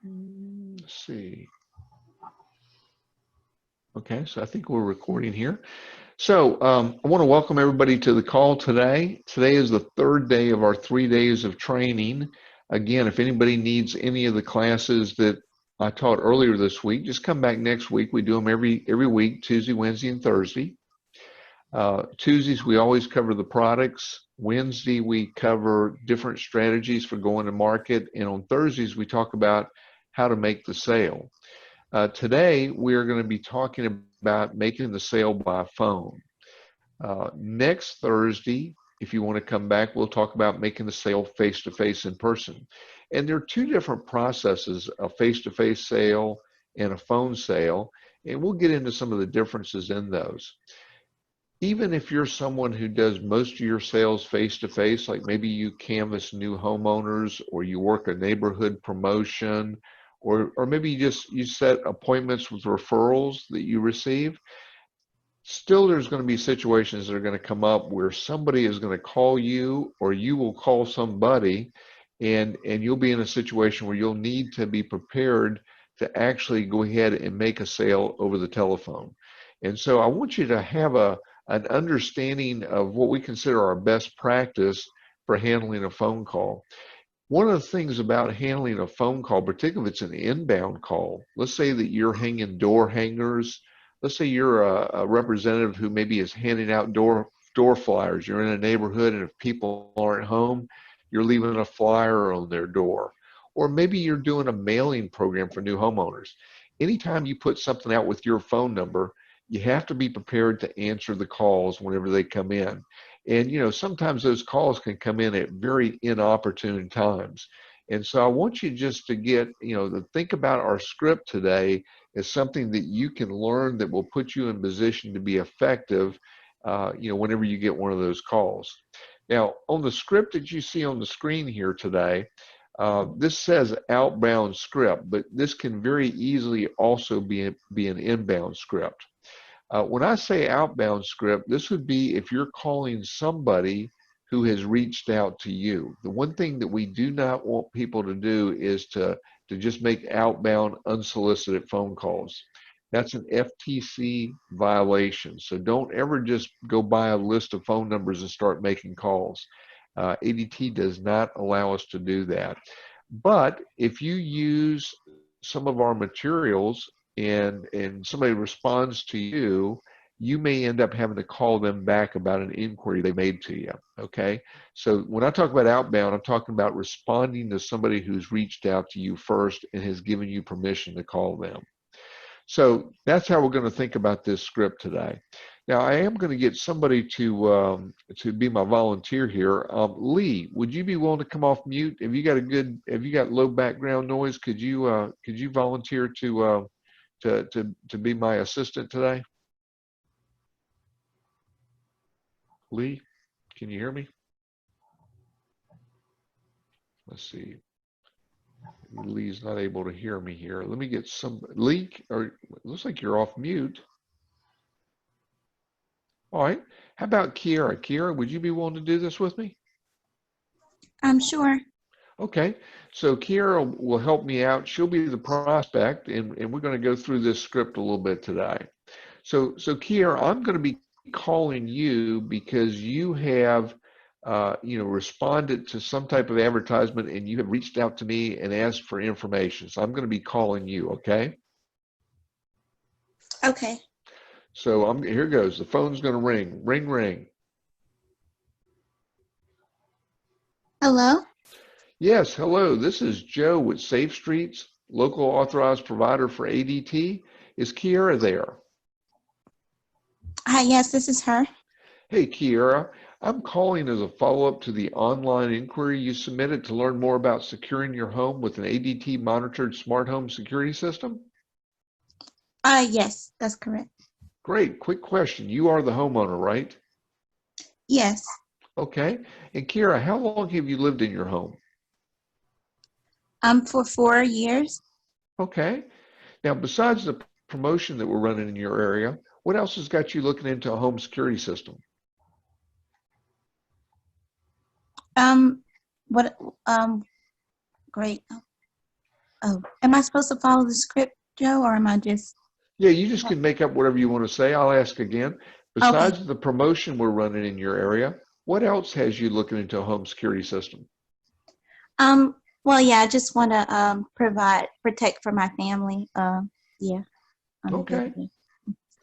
Let's see. Okay, so I think we're recording here. So I want to welcome everybody to the call today. Today is the third day of our 3 days of training. Again, if anybody needs any of the classes that I taught earlier this week, just come back next week. We do them every week, Tuesday, Wednesday, and Thursday. Tuesdays, we always cover the products. Wednesday, we cover different strategies for going to market. And on Thursdays, we talk about how to make the sale. Today, we're going to be talking about making the sale by phone. Next Thursday, if you want to come back, we'll talk about making the sale face-to-face in person. And there are two different processes, a face-to-face sale and a phone sale, and we'll get into some of the differences in those. Even if you're someone who does most of your sales face-to-face, like maybe you canvass new homeowners or you work a neighborhood promotion, or maybe you set appointments with referrals that you receive, still there's going to be situations that are going to come up where somebody is going to call you or you will call somebody, and you'll be in a situation where you'll need to be prepared to actually go ahead and make a sale over the telephone. And so I want you to have an understanding of what we consider our best practice for handling a phone call. One of the things about handling a phone call, particularly if it's an inbound call, let's say that you're hanging door hangers. Let's say you're a representative who maybe is handing out door flyers. You're in a neighborhood, and if people aren't home, you're leaving a flyer on their door. Or maybe you're doing a mailing program for new homeowners. Anytime you put something out with your phone number, you have to be prepared to answer the calls whenever they come in. And sometimes those calls can come in at very inopportune times. And so I want you just to get, to think about our script today as something that you can learn that will put you in position to be effective, whenever you get one of those calls. Now, on the script that you see on the screen here today, this says outbound script, but this can very easily also be an inbound script. When I say outbound script, this would be if you're calling somebody who has reached out to you. The one thing that we do not want people to do is to just make outbound unsolicited phone calls. That's an FTC violation. So don't ever just go buy a list of phone numbers and start making calls. ADT does not allow us to do that. But if you use some of our materials and somebody responds to you, you may end up having to call them back about an inquiry they made to you, okay? So when I talk about outbound, I'm talking about responding to somebody who's reached out to you first and has given you permission to call them. So that's how we're going to think about this script today. Now, I am going to get somebody to be my volunteer here. Lee, would you be willing to come off mute? Have you got low background noise? Could you volunteer to be my assistant today? Lee, can you hear me? Let's see. Lee's not able to hear me here. Let me get some. Lee, or looks like you're off mute. All right. How about Kiara? Kiara, would you be willing to do this with me? I'm sure. Okay. So Kiara will help me out. She'll be the prospect, and we're going to go through this script a little bit today. So Kiara, I'm going to be calling you because you have responded to some type of advertisement and you have reached out to me and asked for information. So I'm going to be calling you, okay? Okay. So here goes. The phone's going to ring. Ring, ring. Hello? Yes, hello. This is Joe with Safe Streets, local authorized provider for ADT. Is Kiara there? Hi, yes, this is her. Hey, Kiara. I'm calling as a follow-up to the online inquiry you submitted to learn more about securing your home with an ADT monitored smart home security system. Yes, that's correct. Great. Quick question. You are the homeowner, right? Yes. Okay. And Kiara, how long have you lived in your home? For 4 years. Okay. Now, besides the promotion that we're running in your area, what else has got you looking into a home security system? What, great. Oh, am I supposed to follow the script, Joe, or am I just? Yeah, you just can make up whatever you want to say. I'll ask again. Okay. Besides the promotion we're running in your area, what else has you looking into a home security system? Well, yeah, I just want to protect for my family. Yeah, on the day to Okay. day.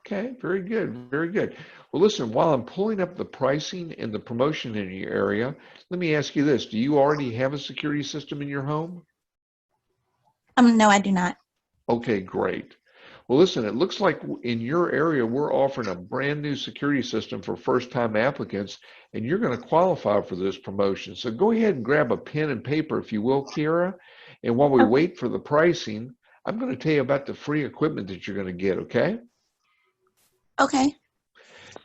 Okay, very good, very good. Well, listen, while I'm pulling up the pricing and the promotion in your area, let me ask you this. Do you already have a security system in your home? No, I do not. Okay, great. Well, listen, it looks like in your area, we're offering a brand new security system for first-time applicants, and you're going to qualify for this promotion. So go ahead and grab a pen and paper, if you will, Kira. And while we Okay. wait for the pricing, I'm going to tell you about the free equipment that you're going to get, okay? Okay.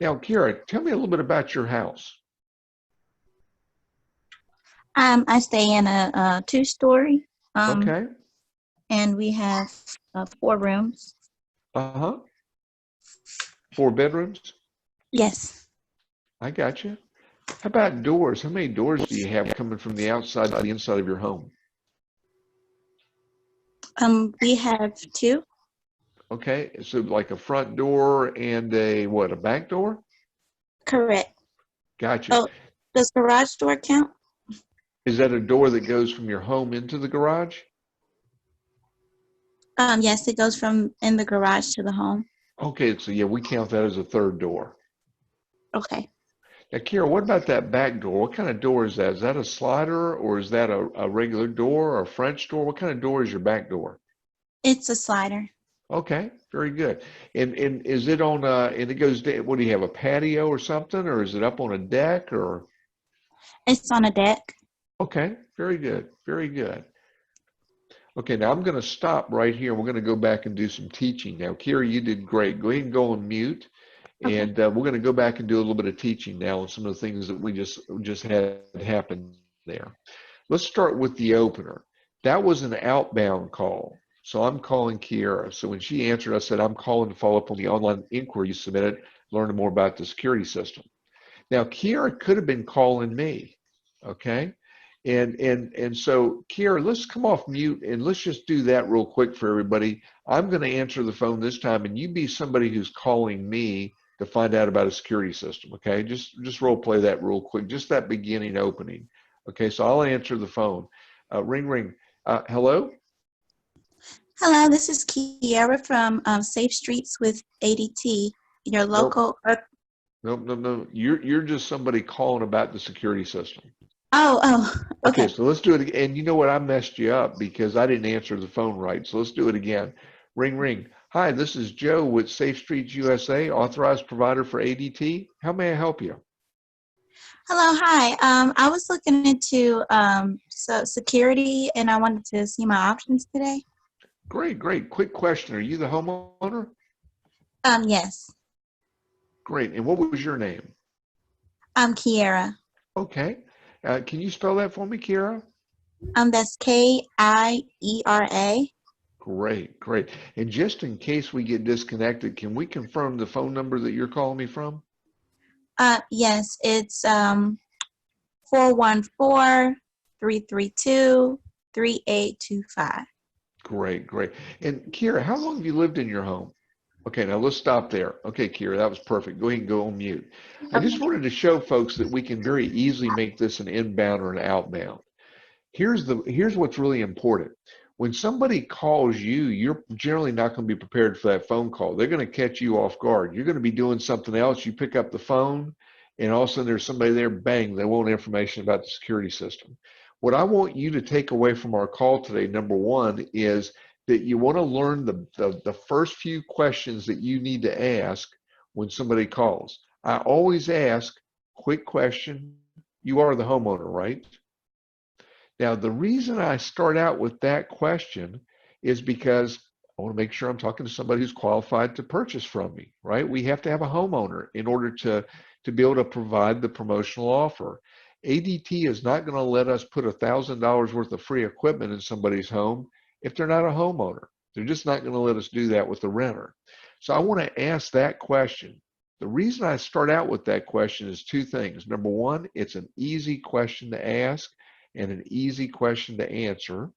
Now, Kira, tell me a little bit about your house. I stay in a two-story. Okay. And we have 4 rooms. Uh-huh. 4 bedrooms? Yes. I got you. How about doors? How many doors do you have coming from the outside to the inside of your home? We have 2. Okay, so like a front door and a what, a back door? Correct. Gotcha. Oh, does garage door count? Is that a door that goes from your home into the garage? Yes, it goes from in the garage to the home. Okay, so yeah, we count that as a third door. Okay. Now, Kira, what about that back door? What kind of door is that? Is that a slider or is that a regular door or a French door? What kind of door is your back door? It's a slider. Okay, very good. And is it on and it goes down, what do you have, a patio or something, or is it up on a deck or? It's on a deck. Okay, very good, very good. Okay, now I'm going to stop right here. We're going to go back and do some teaching. Now, Kira, you did great. Go ahead and go on mute, Okay. and we're going to go back and do a little bit of teaching now on some of the things that we just had happen there. Let's start with the opener. That was an outbound call. So I'm calling Kiera. So when she answered, I said, I'm calling to follow up on the online inquiry you submitted, learn more about the security system. Now, Kiera could have been calling me, okay? And so, Kiera, let's come off mute and let's just do that real quick for everybody. I'm going to answer the phone this time, and you be somebody who's calling me to find out about a security system, okay? Just role play that real quick, just that beginning opening. Okay, so I'll answer the phone. Ring, ring. Hello? Hello, this is Kiara from Safe Streets with ADT, your Nope, local. nope, nope, no. You're just somebody calling about the security system. Oh, Okay, okay. so let's do it again. And you know what? I messed you up because I didn't answer the phone right. So let's do it again. Ring, ring. Hi, this is Joe with Safe Streets USA, authorized provider for ADT. How may I help you? Hello, hi. I was looking into security, and I wanted to see my options today. Great, great. Quick question. Are you the homeowner? Yes. Great. And what was your name? I'm Kiera. Okay. Can you spell that for me, Kiara? That's Kiera. Great, great. And just in case we get disconnected, can we confirm the phone number that you're calling me from? Yes, it's 414-332-3825. Great, great. And Kira, how long have you lived in your home? Okay, now let's stop there. Okay, Kira, that was perfect. Go ahead and go on mute. I just Okay. wanted to show folks that we can very easily make this an inbound or an outbound. Here's what's really important. When somebody calls you, you're generally not going to be prepared for that phone call. They're going to catch you off guard. You're going to be doing something else. You pick up the phone, and all of a sudden there's somebody there, bang, they want information about the security system. What I want you to take away from our call today, number one, is that you want to learn the first few questions that you need to ask when somebody calls. I always ask, quick question, you are the homeowner, right? Now, the reason I start out with that question is because I want to make sure I'm talking to somebody who's qualified to purchase from me, right? We have to have a homeowner in order to be able to provide the promotional offer. ADT is not going to let us put $1,000 worth of free equipment in somebody's home if they're not a homeowner. They're just not going to let us do that with the renter. So I want to ask that question. The reason I start out with that question is two things. Number one, it's an easy question to ask and an easy question to answer.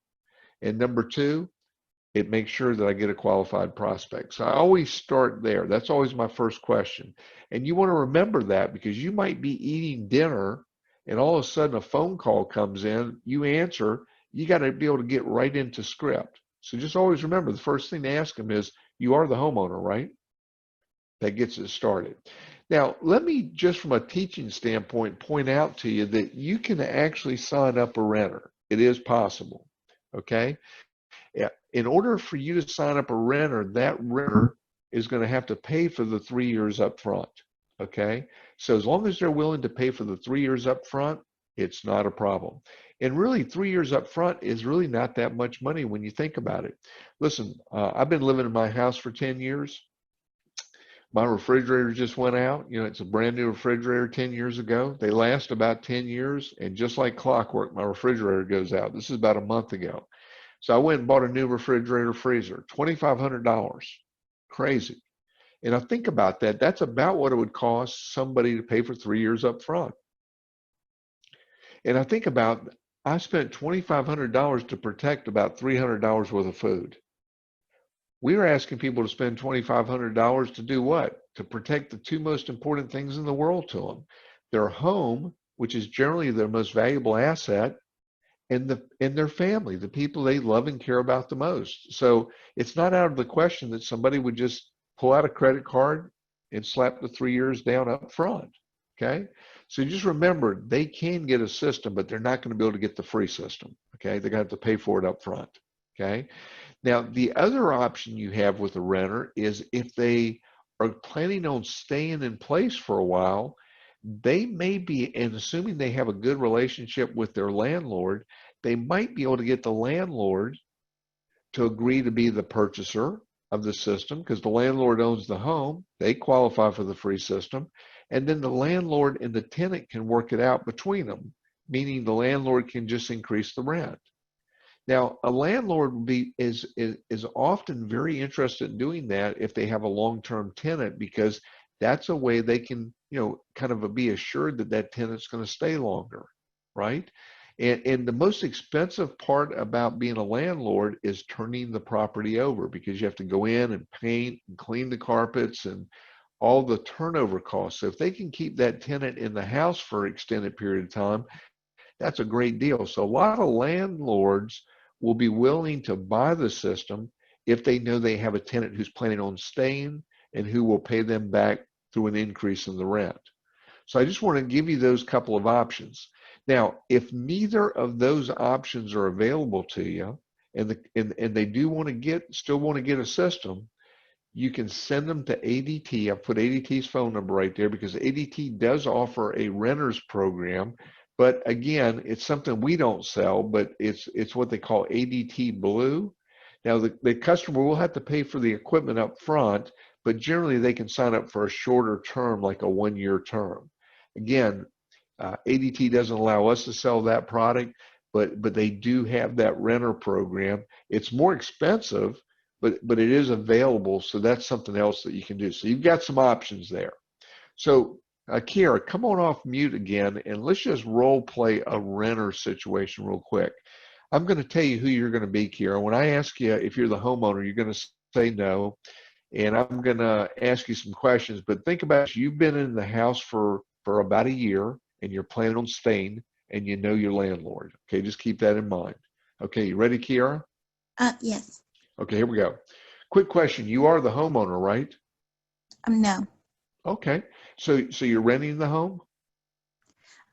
And number two, it makes sure that I get a qualified prospect. So I always start there. That's always my first question. And you want to remember that because you might be eating dinner and all of a sudden a phone call comes in, you answer, you got to be able to get right into script. So just always remember the first thing to ask them is, you are the homeowner, right? That gets it started. Now, let me just from a teaching standpoint point out to you that you can actually sign up a renter. It is possible, okay? Yeah. In order for you to sign up a renter, that renter is going to have to pay for the 3 years up front. Okay. So as long as they're willing to pay for the 3 years up front, it's not a problem. And really 3 years up front is really not that much money when you think about it. Listen, I've been living in my house for 10 years. My refrigerator just went out. You know, it's a brand new refrigerator 10 years ago. They last about 10 years. And just like clockwork, my refrigerator goes out. This is about a month ago. So I went and bought a new refrigerator freezer, $2,500. Crazy. And I think about that, that's about what it would cost somebody to pay for 3 years up front. And I think about, I spent $2,500 to protect about $300 worth of food. We're asking people to spend $2,500 to do what? To protect the two most important things in the world to them. Their home, which is generally their most valuable asset, and their family, the people they love and care about the most. So it's not out of the question that somebody would just pull out a credit card and slap the 3 years down up front. Okay. So just remember, they can get a system, but they're not going to be able to get the free system. Okay. They're going to have to pay for it up front. Okay. Now, the other option you have with a renter is if they are planning on staying in place for a while, they may be, and assuming they have a good relationship with their landlord, they might be able to get the landlord to agree to be the purchaser of the system because the landlord owns the home. They qualify for the free system. And then the landlord and the tenant can work it out between them, meaning the landlord can just increase the rent. Now, a landlord is often very interested in doing that if they have a long-term tenant because that's a way they can, kind of be assured that that tenant's going to stay longer, right? And the most expensive part about being a landlord is turning the property over because you have to go in and paint and clean the carpets and all the turnover costs. So if they can keep that tenant in the house for an extended period of time, that's a great deal. So a lot of landlords will be willing to buy the system if they know they have a tenant who's planning on staying and who will pay them back through an increase in the rent. So I just want to give you those couple of options. Now, if neither of those options are available to you and they do still want to get a system, you can send them to ADT. I've put ADT's phone number right there because ADT does offer a renters program. But again, it's something we don't sell, but it's what they call ADT Blue. Now, the customer will have to pay for the equipment up front, but generally they can sign up for a shorter term, like a 1-year term. Again, ADT doesn't allow us to sell that product, but they do have that renter program. It's more expensive, but it is available, so that's something else that you can do. So you've got some options there. So Kiara, come on off mute again, and let's just role play a renter situation real quick. I'm going to tell you who you're going to be, Kiara. When I ask you if you're the homeowner, you're going to say no, and I'm going to ask you some questions. But think about it. You've been in the house for about a year, and you're planning on staying, and you know your landlord. Okay, just keep that in mind. Okay, you ready, Kiara? Yes. Okay, here we go. Quick question. You are the homeowner, right? No. Okay. So you're renting the home?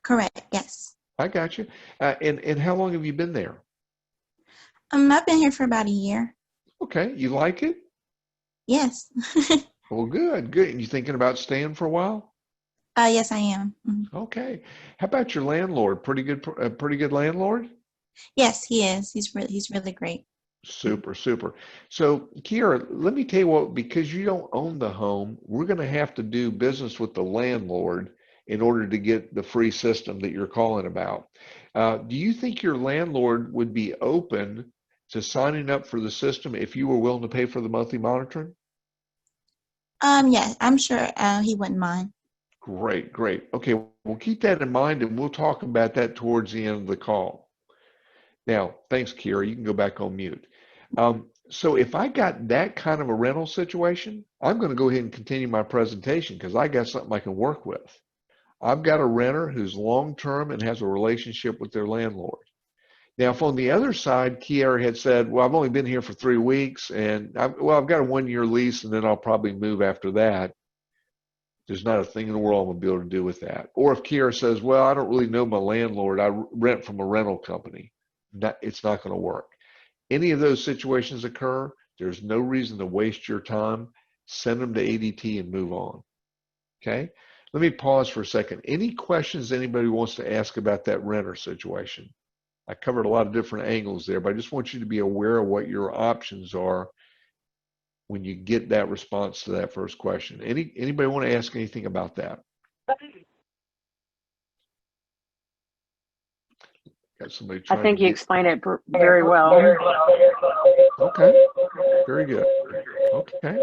Correct. Yes. I got you. And how long have you been there? I've been here for about a year. Okay. You like it? Yes. Well, good. And you thinking about staying for a while? Yes, I am. Okay. How about your landlord? Pretty good landlord? Yes, he is. He's really great. Super, super. So, Kiara, let me tell you what, because you don't own the home, we're going to have to do business with the landlord in order to get the free system that you're calling about. Do you think your landlord would be open to signing up for the system if you were willing to pay for the monthly monitoring? Yeah, I'm sure he wouldn't mind. Great, great. Okay, we'll keep that in mind and we'll talk about that towards the end of the call. Now, thanks, Kira. You can go back on mute. So if I got that kind of a rental situation, I'm going to go ahead and continue my presentation because I got something I can work with. I've got a renter who's long-term and has a relationship with their landlord. Now, if on the other side, Kiara had said, well, I've only been here for 3 weeks and I've got a 1-year lease and then I'll probably move after that. There's not a thing in the world I'm going to be able to do with that. Or if Kiara says, well, I don't really know my landlord, I rent from a rental company. It's not going to work. Any of those situations occur, there's no reason to waste your time. Send them to ADT and move on. Okay? Let me pause for a second. Any questions anybody wants to ask about that renter situation? I covered a lot of different angles there, but I just want you to be aware of what your options are when you get that response to that first question. Anybody want to ask anything about that? Got somebody trying I think to you get... explained it very well. Okay, very good. Okay.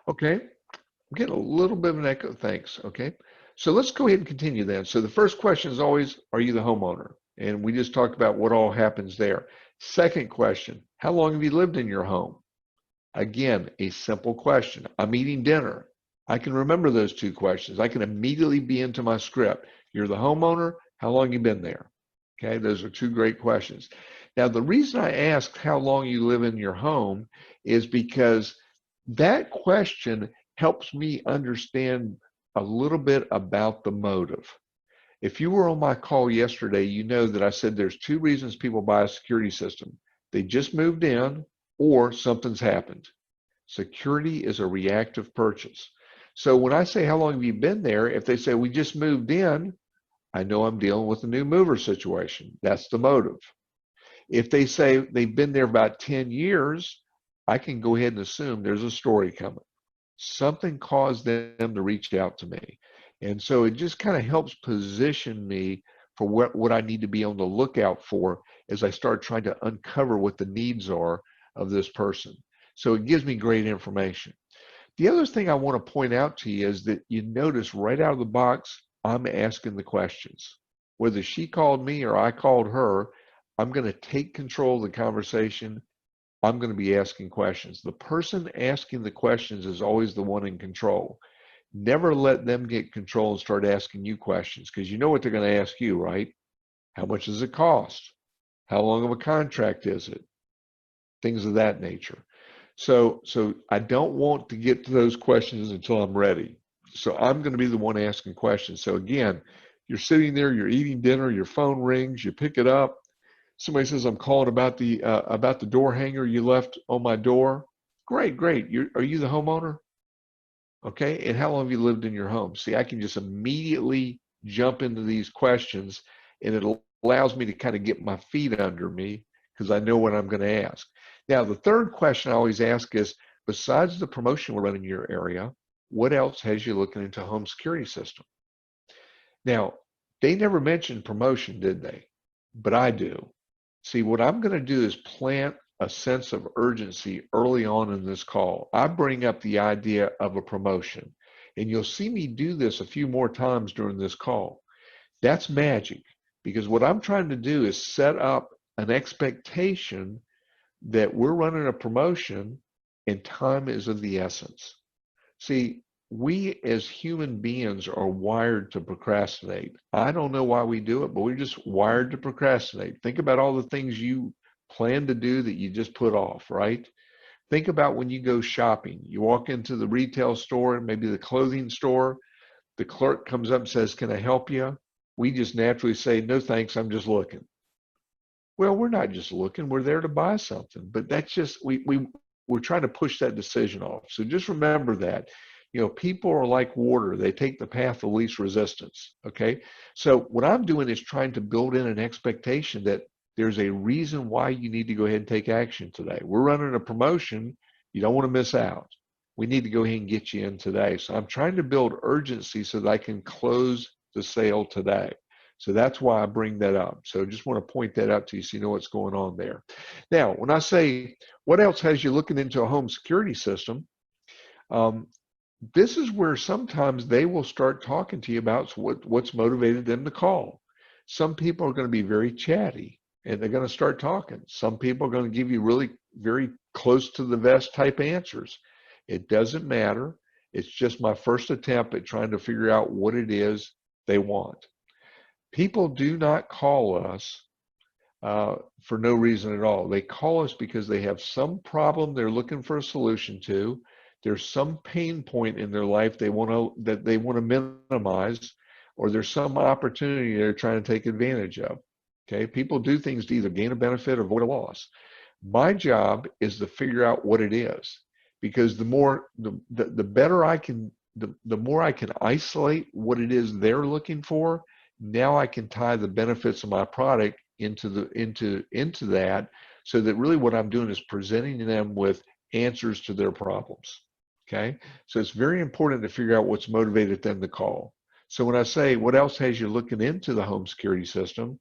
Okay, I'm getting a little bit of an echo. Thanks. Okay, so let's go ahead and continue then. So the first question is always, are you the homeowner? And we just talked about what all happens there. Second question, how long have you lived in your home? Again, a simple question. I'm eating dinner. I can remember those 2 questions. I can immediately be into my script. You're the homeowner. How long you been there? Okay, those are 2 great questions. Now, the reason I asked how long you live in your home is because that question helps me understand a little bit about the motive. If you were on my call yesterday, you know that I said there's 2 reasons people buy a security system. They just moved in or something's happened. Security is a reactive purchase. So when I say, how long have you been there? If they say, we just moved in, I know I'm dealing with a new mover situation. That's the motive. If they say they've been there about 10 years, I can go ahead and assume there's a story coming. Something caused them to reach out to me. And so it just kind of helps position me for what I need to be on the lookout for as I start trying to uncover what the needs are of this person. So it gives me great information. The other thing I want to point out to you is that you notice right out of the box, I'm asking the questions. Whether she called me or I called her, I'm going to take control of the conversation. I'm going to be asking questions. The person asking the questions is always the one in control. Never let them get control and start asking you questions because you know what they're going to ask you, right? How much does it cost? How long of a contract is it? Things of that nature. So I don't want to get to those questions until I'm ready. So I'm going to be the one asking questions. So again, you're sitting there, you're eating dinner, your phone rings, you pick it up. Somebody says, I'm calling about the door hanger you left on my door. Great. Are you the homeowner? Okay, and how long have you lived in your home? See, I can just immediately jump into these questions and it allows me to kind of get my feet under me because I know what I'm going to ask. Now, the third question I always ask is, besides the promotion we're running in your area, what else has you looking into a home security system? Now, they never mentioned promotion, did they? But I do. See, what I'm going to do is plant a sense of urgency early on in this call. I bring up the idea of a promotion, and you'll see me do this a few more times during this call. That's magic, because what I'm trying to do is set up an expectation that we're running a promotion and time is of the essence. See, we as human beings are wired to procrastinate. I don't know why we do it, but we're just wired to procrastinate. Think about all the things you plan to do that you just put off, right? Think about when you go shopping. You walk into the retail store, maybe the clothing store, the clerk comes up and says, can I help you? We just naturally say, no thanks, I'm just looking. Well, we're not just looking, we're there to buy something, but that's just, we're trying to push that decision off. So just remember that. You know, people are like water. They take the path of least resistance, okay? So what I'm doing is trying to build in an expectation that there's a reason why you need to go ahead and take action today. We're running a promotion. You don't want to miss out. We need to go ahead and get you in today. So I'm trying to build urgency so that I can close the sale today. So that's why I bring that up. So just want to point that out to you so you know what's going on there. Now, when I say, what else has you looking into a home security system? This is where sometimes they will start talking to you about what's motivated them to call. Some people are going to be very chatty. and they're going to start talking. Some people are going to give you really very close to the vest type answers. It doesn't matter. It's just my first attempt at trying to figure out what it is they want. People do not call us for no reason at all. They call us because they have some problem they're looking for a solution to. There's some pain point in their life they want to minimize, or there's some opportunity they're trying to take advantage of. Okay, people do things to either gain a benefit or avoid a loss. My job is to figure out what it is, because the better I can, the more I can isolate what it is they're looking for. Now I can tie the benefits of my product into that, so that really what I'm doing is presenting them with answers to their problems. Okay, so it's very important to figure out what's motivated them to call. So when I say, what else has you looking into the home security system,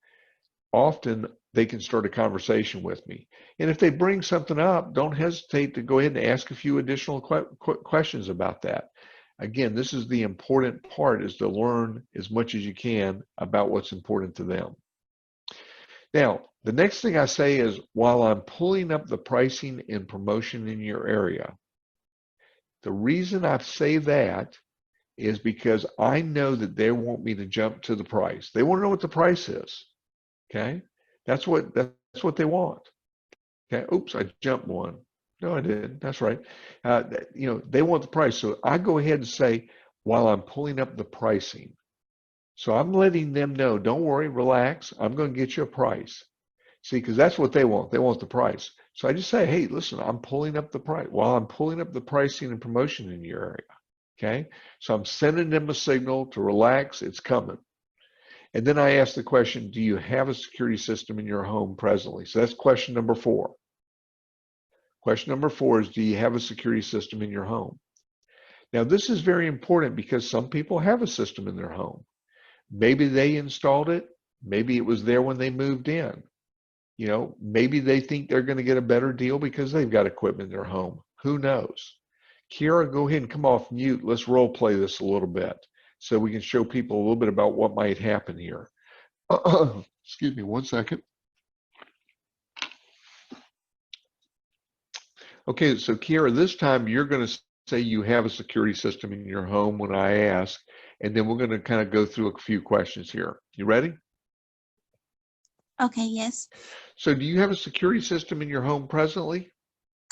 often they can start a conversation with me. And if they bring something up, don't hesitate to go ahead and ask a few additional questions about that. Again, this is the important part, is to learn as much as you can about what's important to them. Now, the next thing I say is, while I'm pulling up the pricing and promotion in your area, the reason I say that is because I know that they want me to jump to the price. They want to know what the price is. Okay, that's what they want. Okay, oops, I jumped one. No, I didn't. That's right. They want the price. So I go ahead and say, while I'm pulling up the pricing. So I'm letting them know, don't worry, relax. I'm going to get you a price. See, because that's what they want. They want the price. So I just say, hey, listen, I'm pulling up the price. While I'm pulling up the pricing and promotion in your area. Okay, so I'm sending them a signal to relax. It's coming. And then I ask the question, do you have a security system in your home presently? So that's question number 4. Question number 4 is, do you have a security system in your home? Now, this is very important because some people have a system in their home. Maybe they installed it. Maybe it was there when they moved in. Maybe they think they're going to get a better deal because they've got equipment in their home. Who knows? Kiara, go ahead and come off mute. Let's role play this a little bit so we can show people a little bit about what might happen here. Excuse me, one second. Okay, so Kiara, this time you're going to say you have a security system in your home when I ask, and then we're going to kind of go through a few questions here. You ready? Okay, yes. So do you have a security system in your home presently?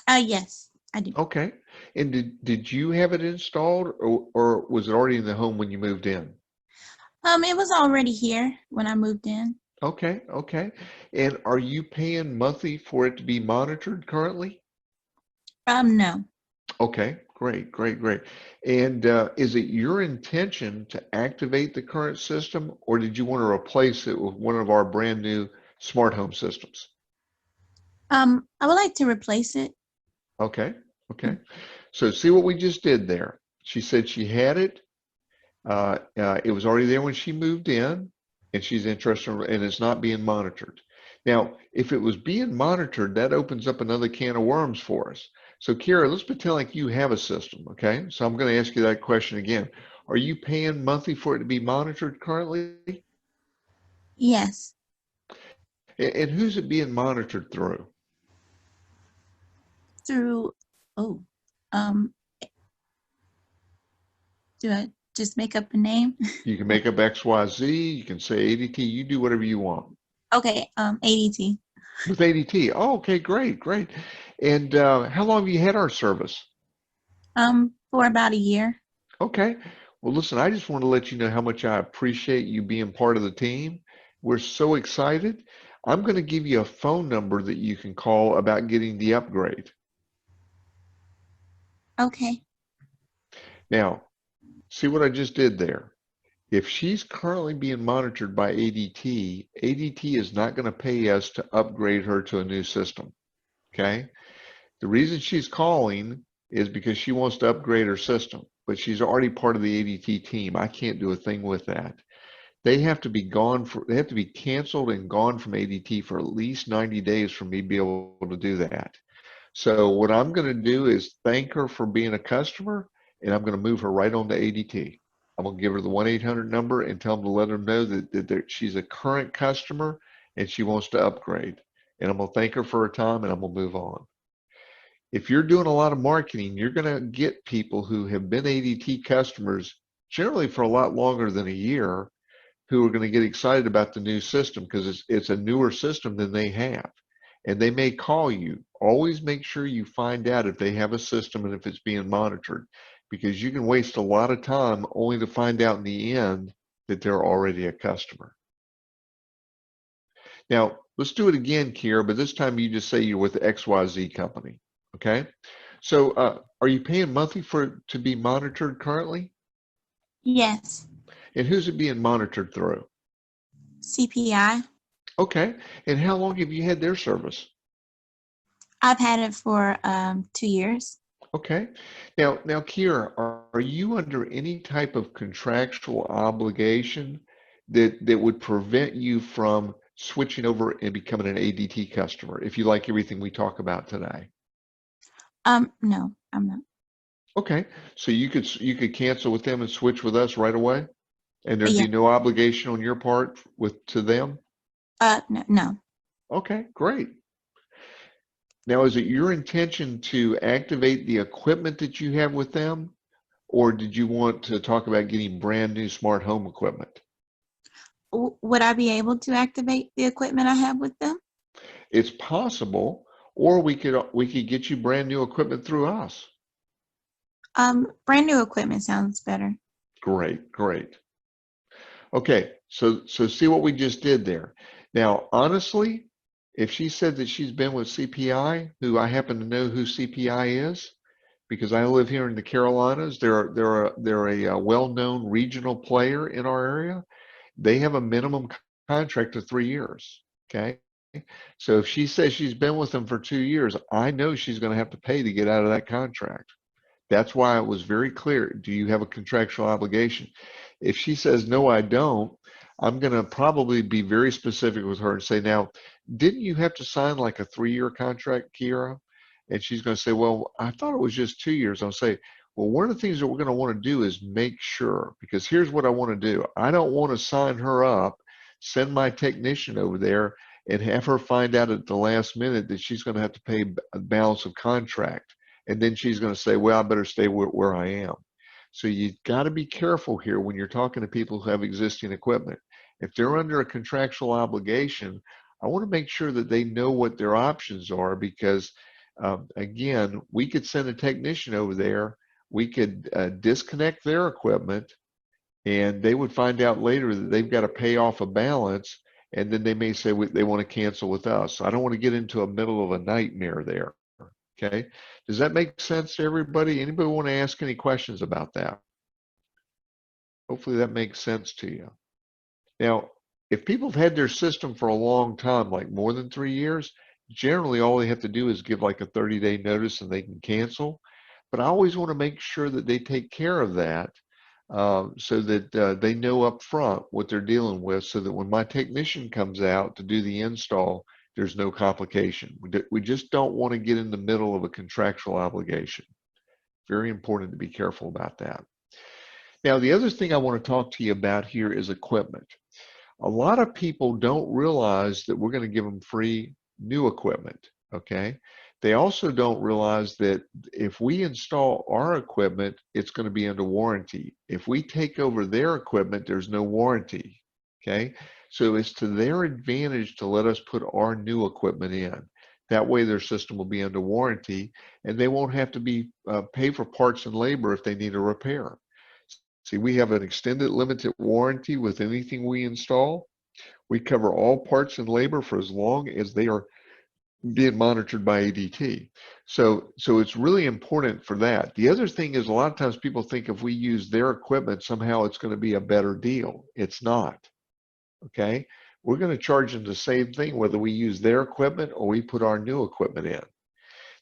Yes, I do. Okay. And did you have it installed, or was it already in the home when you moved in? It was already here when I moved in. Okay, okay. And are you paying monthly for it to be monitored currently? No. Okay, great, great, great. And is it your intention to activate the current system, or did you want to replace it with one of our brand new smart home systems? I would like to replace it. Okay, okay. So see what we just did there. She said she had it. It was already there when she moved in, and she's interested, and it's not being monitored. Now, if it was being monitored, that opens up another can of worms for us. So Kiara, let's pretend like you have a system, okay? So I'm going to ask you that question again. Are you paying monthly for it to be monitored currently? Yes. And who's it being monitored through? Through, um, do I just make up a name? You can make up XYZ, you can say ADT, you do whatever you want. Okay, ADT. With ADT. Oh, okay, great, great. And how long have you had our service? For about a year. Okay. Well, listen, I just want to let you know how much I appreciate you being part of the team. We're so excited. I'm going to give you a phone number that you can call about getting the upgrade. Okay. Now, see what I just did there? If she's currently being monitored by ADT, ADT is not going to pay us to upgrade her to a new system. Okay? The reason she's calling is because she wants to upgrade her system, but she's already part of the ADT team. I can't do a thing with that. They have to be canceled and gone from ADT for at least 90 days for me to be able to do that. So what I'm going to do is thank her for being a customer, and I'm going to move her right on to ADT. I'm going to give her the 1-800 number and tell them to let her know that she's a current customer, and she wants to upgrade. And I'm going to thank her for her time and I'm going to move on. If you're doing a lot of marketing, you're going to get people who have been ADT customers generally for a lot longer than a year who are going to get excited about the new system because it's a newer system than they have. And they may call you. Always make sure you find out if they have a system and if it's being monitored, because you can waste a lot of time only to find out in the end that they're already a customer. Now, let's do it again, Kira, but this time you just say you're with the XYZ company, okay? So are you paying monthly for it to be monitored currently? Yes. And who's it being monitored through? CPI. Okay. And how long have you had their service? I've had it for 2 years. Okay. Now, Kira, are you under any type of contractual obligation that would prevent you from switching over and becoming an ADT customer if you like everything we talk about today? No, I'm not. Okay. So you could cancel with them and switch with us right away, and there'd Yeah. be no obligation on your part to them? No. Okay, great. Now, is it your intention to activate the equipment that you have with them, or did you want to talk about getting brand new smart home equipment? Would I be able to activate the equipment I have with them? It's possible, or we could get you brand new equipment through us. Brand new equipment sounds better. Great, great. Okay, so see what we just did there. Now, honestly, if she said that she's been with CPI, who I happen to know who CPI is, because I live here in the Carolinas, they're a well-known regional player in our area. They have a minimum contract of 3 years. Okay, so if she says she's been with them for 2 years, I know she's going to have to pay to get out of that contract. That's why it was very clear. Do you have a contractual obligation? If she says, no, I don't, I'm going to probably be very specific with her and say, now, didn't you have to sign like a 3-year contract, Kira? And she's going to say, well, I thought it was just 2 years. I'll say, well, one of the things that we're going to want to do is make sure, because here's what I want to do. I don't want to sign her up, send my technician over there, and have her find out at the last minute that she's going to have to pay a balance of contract. And then she's going to say, well, I better stay where I am. So you've got to be careful here when you're talking to people who have existing equipment. If they're under a contractual obligation, I want to make sure that they know what their options are, because again, we could send a technician over there, we could disconnect their equipment, and they would find out later that they've got to pay off a balance, and then they may say they want to cancel with us. I don't want to get into a middle of a nightmare there. Okay, does that make sense to everybody? Anybody want to ask any questions about that? Hopefully that makes sense to you. Now, if people have had their system for a long time, like more than 3 years, generally all they have to do is give like a 30-day notice and they can cancel. But I always want to make sure that they take care of that so that they know up front what they're dealing with, so that when my technician comes out to do the install, there's no complication. We just don't want to get in the middle of a contractual obligation. Very important to be careful about that. Now, the other thing I want to talk to you about here is equipment. A lot of people don't realize that we're going to give them free new equipment, okay? They also don't realize that if we install our equipment, it's going to be under warranty. If we take over their equipment, there's no warranty, okay? So it's to their advantage to let us put our new equipment in. That way their system will be under warranty, and they won't have to be pay for parts and labor if they need a repair. See, we have an extended limited warranty with anything we install. We cover all parts and labor for as long as they are being monitored by ADT. So it's really important for that. The other thing is, a lot of times people think if we use their equipment, somehow it's going to be a better deal. It's not. Okay, we're going to charge them the same thing whether we use their equipment or we put our new equipment in.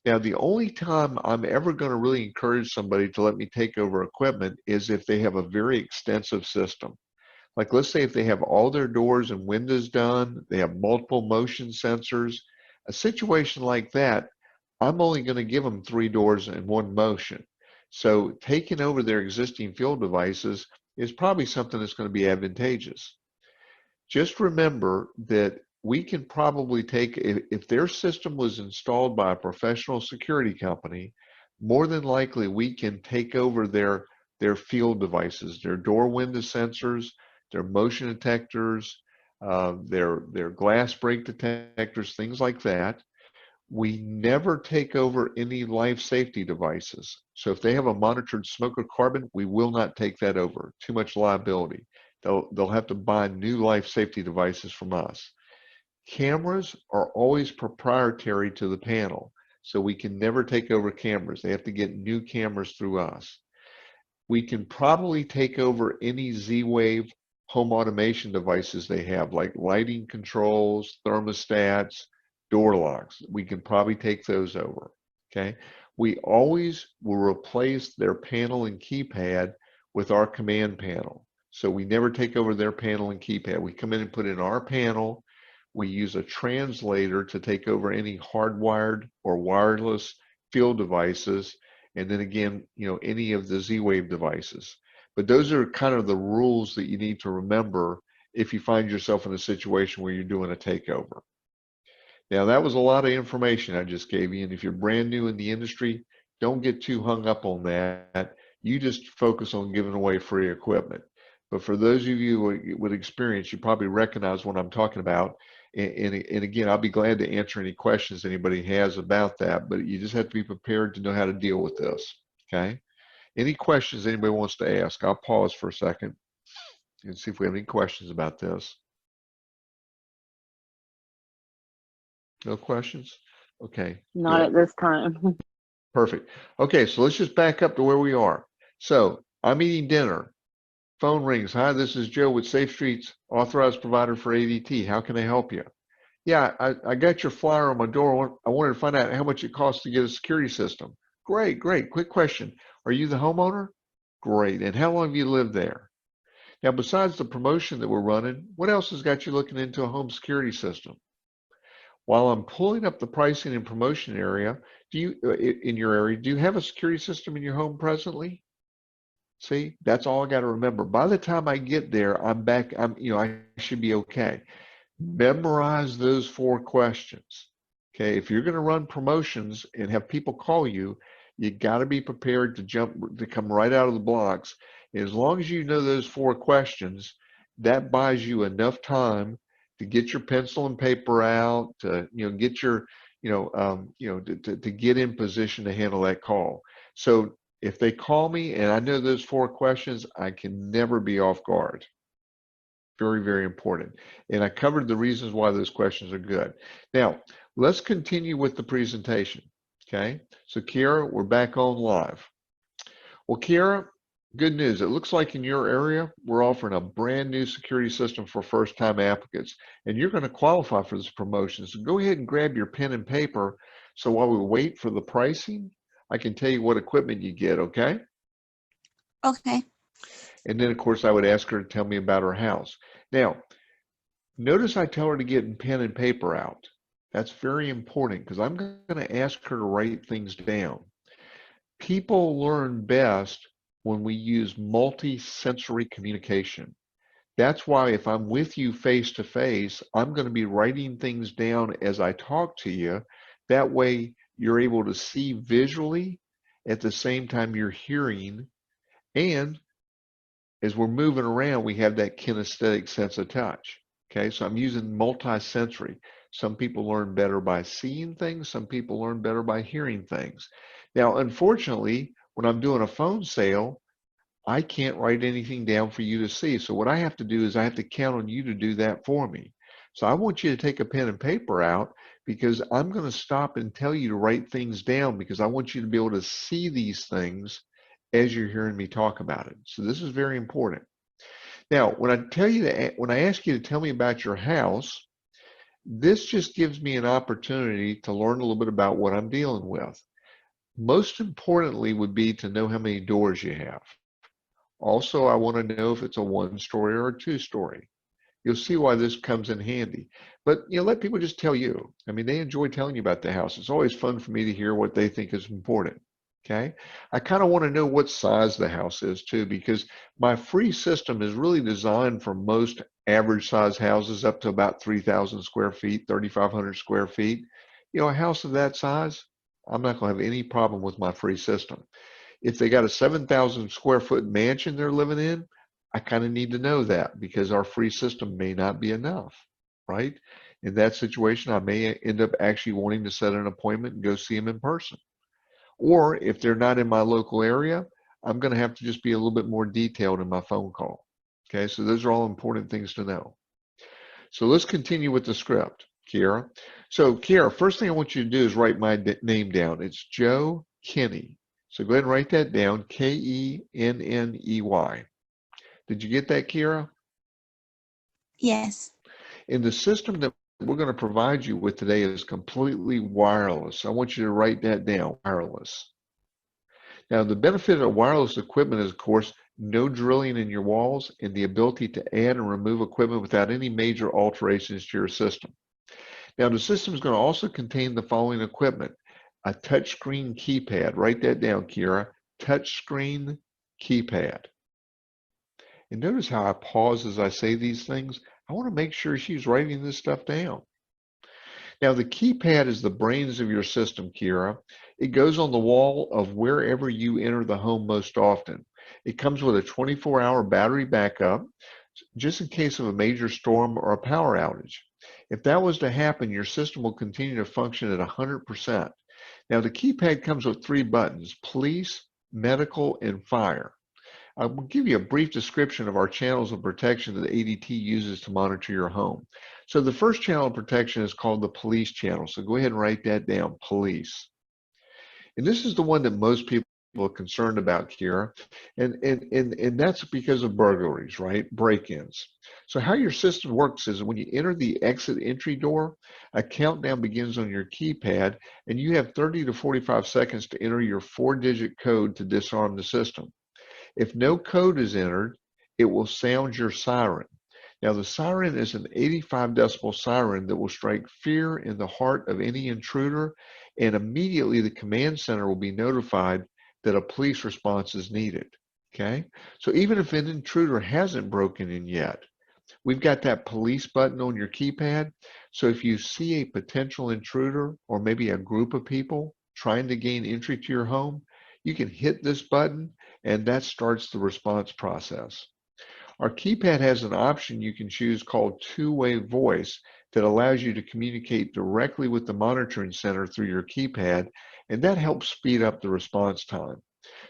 Now, the only time I'm ever going to really encourage somebody to let me take over equipment is if they have a very extensive system. Like, let's say if they have all their doors and windows done, they have multiple motion sensors, a situation like that, I'm only going to give them 3 doors and 1 motion. So taking over their existing field devices is probably something that's going to be advantageous. Just remember that we can probably take, if their system was installed by a professional security company, more than likely we can take over their field devices, their door window sensors, their motion detectors, their glass break detectors, things like that. We never take over any life safety devices. So if they have a monitored smoke or carbon, we will not take that over. Too much liability. They'll have to buy new life safety devices from us. Cameras are always proprietary to the panel, so we can never take over cameras. They have to get new cameras through us. We can probably take over any Z-Wave home automation devices they have, like lighting controls, thermostats, door locks. We can probably take those over, okay? We always will replace their panel and keypad with our command panel. So we never take over their panel and keypad. We come in and put in our panel. We use a translator to take over any hardwired or wireless field devices. And then again, any of the Z-Wave devices. But those are kind of the rules that you need to remember if you find yourself in a situation where you're doing a takeover. Now, that was a lot of information I just gave you. And if you're brand new in the industry, don't get too hung up on that. You just focus on giving away free equipment. But for those of you with experience, you probably recognize what I'm talking about. And again, I'll be glad to answer any questions anybody has about that, but you just have to be prepared to know how to deal with this, okay? Any questions anybody wants to ask? I'll pause for a second and see if we have any questions about this. No questions? Okay. Not good. at this time. Perfect. Okay, so let's just back up to where we are. So I'm eating dinner. Phone rings. Hi, this is Joe with Safe Streets, authorized provider for ADT. How can I help you? Yeah, I got your flyer on my door. I wanted to find out how much it costs to get a security system. Great, great. Quick question. Are you the homeowner? Great. And how long have you lived there? Now, besides the promotion that we're running, what else has got you looking into a home security system? While I'm pulling up the pricing and promotion area, in your area, do you have a security system in your home presently? See, that's all I got to remember. By the time I get there, I'm back. I should be okay. Memorize those 4 questions. Okay, if you're going to run promotions and have people call you, you got to be prepared to come right out of the blocks. As long as you know those 4 questions, that buys you enough time to get your pencil and paper out, to get your to get in position to handle that call. So if they call me and I know those 4 questions, I can never be off guard. Very, very important. And I covered the reasons why those questions are good. Now, let's continue with the presentation. Okay, so Kiara, we're back on live. Well, Kiara, good news. It looks like in your area, we're offering a brand new security system for first-time applicants, and you're going to qualify for this promotion. So go ahead and grab your pen and paper. So while we wait for the pricing, I can tell you what equipment you get, okay? Okay. And then, of course, I would ask her to tell me about her house. Now, notice I tell her to get pen and paper out. That's very important because I'm going to ask her to write things down. People learn best when we use multi-sensory communication. That's why if I'm with you face to face, I'm going to be writing things down as I talk to you. That way you're able to see visually at the same time you're hearing, and as we're moving around, we have that kinesthetic sense of touch. Okay, so I'm using multi-sensory. Some people learn better by seeing things. Some people learn better by hearing things. Now, unfortunately, when I'm doing a phone sale, I can't write anything down for you to see. So what I have to do is I have to count on you to do that for me. So I want you to take a pen and paper out because I'm going to stop and tell you to write things down because I want you to be able to see these things as you're hearing me talk about it. So this is very important. Now, when I ask you to tell me about your house, this just gives me an opportunity to learn a little bit about what I'm dealing with. Most importantly would be to know how many doors you have. Also, I want to know if it's a 1-story or a 2-story. You'll see why this comes in handy. But let people just tell you. I mean, they enjoy telling you about the house. It's always fun for me to hear what they think is important. Okay, I kind of want to know what size the house is too, because my free system is really designed for most average size houses up to about 3,000 square feet, 3,500 square feet. You know, a house of that size, I'm not going to have any problem with my free system. If they got a 7,000 square foot mansion they're living in, I kind of need to know that because our free system may not be enough, right? In that situation, I may end up actually wanting to set an appointment and go see them in person. Or if they're not in my local area, I'm going to have to just be a little bit more detailed in my phone call. Okay, so those are all important things to know. So let's continue with the script, Kiara. So Kiara, first thing I want you to do is write my name down. It's Joe Kenney. So go ahead and write that down, Kenney. Did you get that, Kiara? Yes. And the system that we're going to provide you with today is completely wireless. I want you to write that down, wireless. Now, the benefit of wireless equipment is, of course, no drilling in your walls and the ability to add and remove equipment without any major alterations to your system. Now, the system is going to also contain the following equipment: a touchscreen keypad. Write that down, Kiara. Touchscreen keypad. And notice how I pause as I say these things. I want to make sure she's writing this stuff down. Now, the keypad is the brains of your system, Kiara. It goes on the wall of wherever you enter the home most often. It comes with a 24-hour battery backup, just in case of a major storm or a power outage. If that was to happen, your system will continue to function at 100%. Now, the keypad comes with 3 buttons: police, medical, and fire. I will give you a brief description of our channels of protection that ADT uses to monitor your home. So the first channel of protection is called the police channel. So go ahead and write that down, police. And this is the one that most people are concerned about, Kiara. And that's because of burglaries, right? Break-ins. So how your system works is when you enter the exit entry door, a countdown begins on your keypad, and you have 30 to 45 seconds to enter your 4-digit code to disarm the system. If no code is entered, it will sound your siren. Now, the siren is an 85 decibel siren that will strike fear in the heart of any intruder, and immediately the command center will be notified that a police response is needed. Okay? So even if an intruder hasn't broken in yet, we've got that police button on your keypad. So if you see a potential intruder or maybe a group of people trying to gain entry to your home, you can hit this button and that starts the response process. Our keypad has an option you can choose called two-way voice that allows you to communicate directly with the monitoring center through your keypad, and that helps speed up the response time.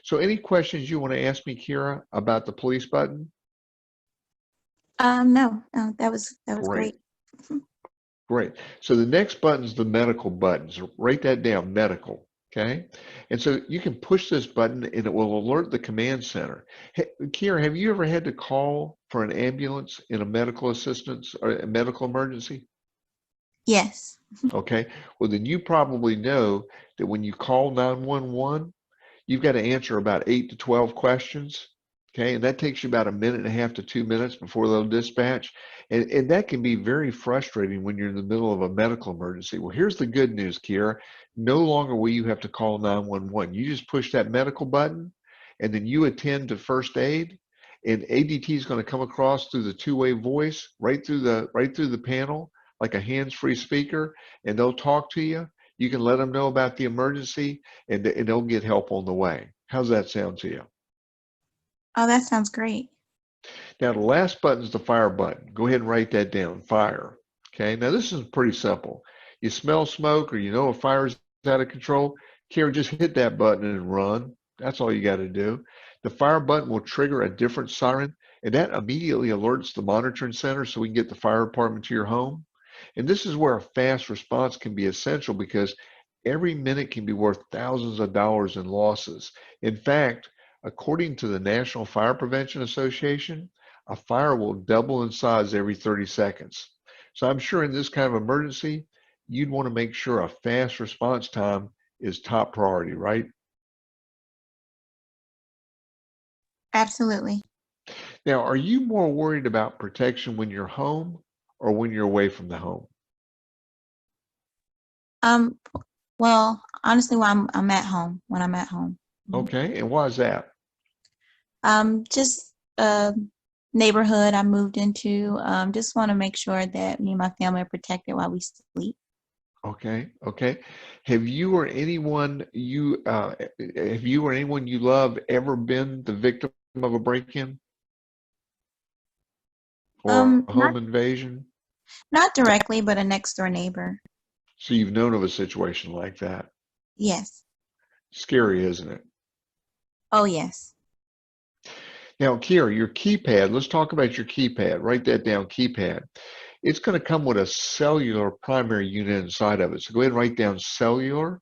So any questions you want to ask me, Kiara, about the police button? No, that was great. Great. So the next button is the medical button. So write that down, medical. Okay. And so you can push this button and it will alert the command center. Hey, Kiara, have you ever had to call for an ambulance in a medical assistance or a medical emergency? Yes. Okay. Well, then you probably know that when you call 911, you've got to answer about 8 to 12 questions. Okay, and that takes you about 1.5 to 2 minutes before they'll dispatch. And that can be very frustrating when you're in the middle of a medical emergency. Well, here's the good news, Kiara. No longer will you have to call 911. You just push that medical button and then you attend to first aid, and ADT is going to come across through the two-way voice right through the panel like a hands-free speaker, and they'll talk to you. You can let them know about the emergency and they'll get help on the way. How's that sound to you? Oh, that sounds great. Now, the last button is the fire button. Go ahead and write that down, fire. Okay, now this is pretty simple. You smell smoke or you know a fire is out of control, Kiara, just hit that button and run. That's all you got to do. The fire button will trigger a different siren, and that immediately alerts the monitoring center so we can get the fire department to your home. And this is where a fast response can be essential because every minute can be worth thousands of dollars in losses. In fact, according to the National Fire Prevention Association, a fire will double in size every 30 seconds. So I'm sure in this kind of emergency, you'd want to make sure a fast response time is top priority, right? Absolutely. Now, are you more worried about protection when you're home or when you're away from the home? Um, well, honestly, when I'm at home, when I'm at home. Okay, and why is that? Just neighborhood I moved into. Just want to make sure that me and my family are protected while we sleep. Okay, okay. Have you or anyone you love ever been the victim of a break-in or a Not home invasion? not directly, but a next door neighbor. So you've known of a situation like that. Yes. Scary, isn't it? Oh, yes. Now, Kira, your keypad, let's talk about your keypad. Write that down, keypad. It's going to come with a cellular primary unit inside of it. So go ahead and write down cellular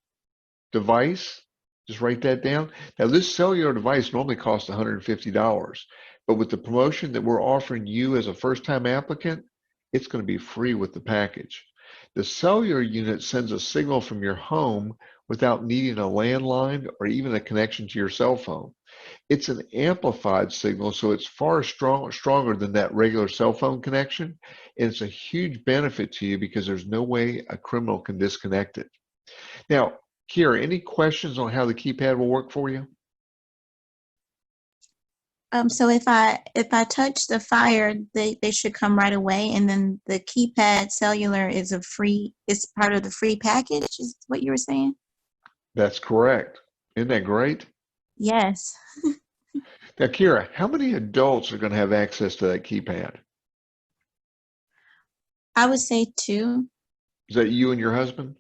device. Just write that down. Now, this cellular device normally costs $150, but with the promotion that we're offering you as a first-time applicant, it's going to be free with the package. The cellular unit sends a signal from your home without needing a landline or even a connection to your cell phone. It's an amplified signal, so it's far stronger than that regular cell phone connection, and it's a huge benefit to you because there's no way a criminal can disconnect it. Now, Kira, any questions on how the keypad will work for you? So if I touch the fire, they should come right away, and then the keypad cellular is part of the free package, is what you were saying? That's correct. Isn't that great? Yes. Now, Kira, how many adults are going to have access to that keypad? I would say two. Is that you and your husband?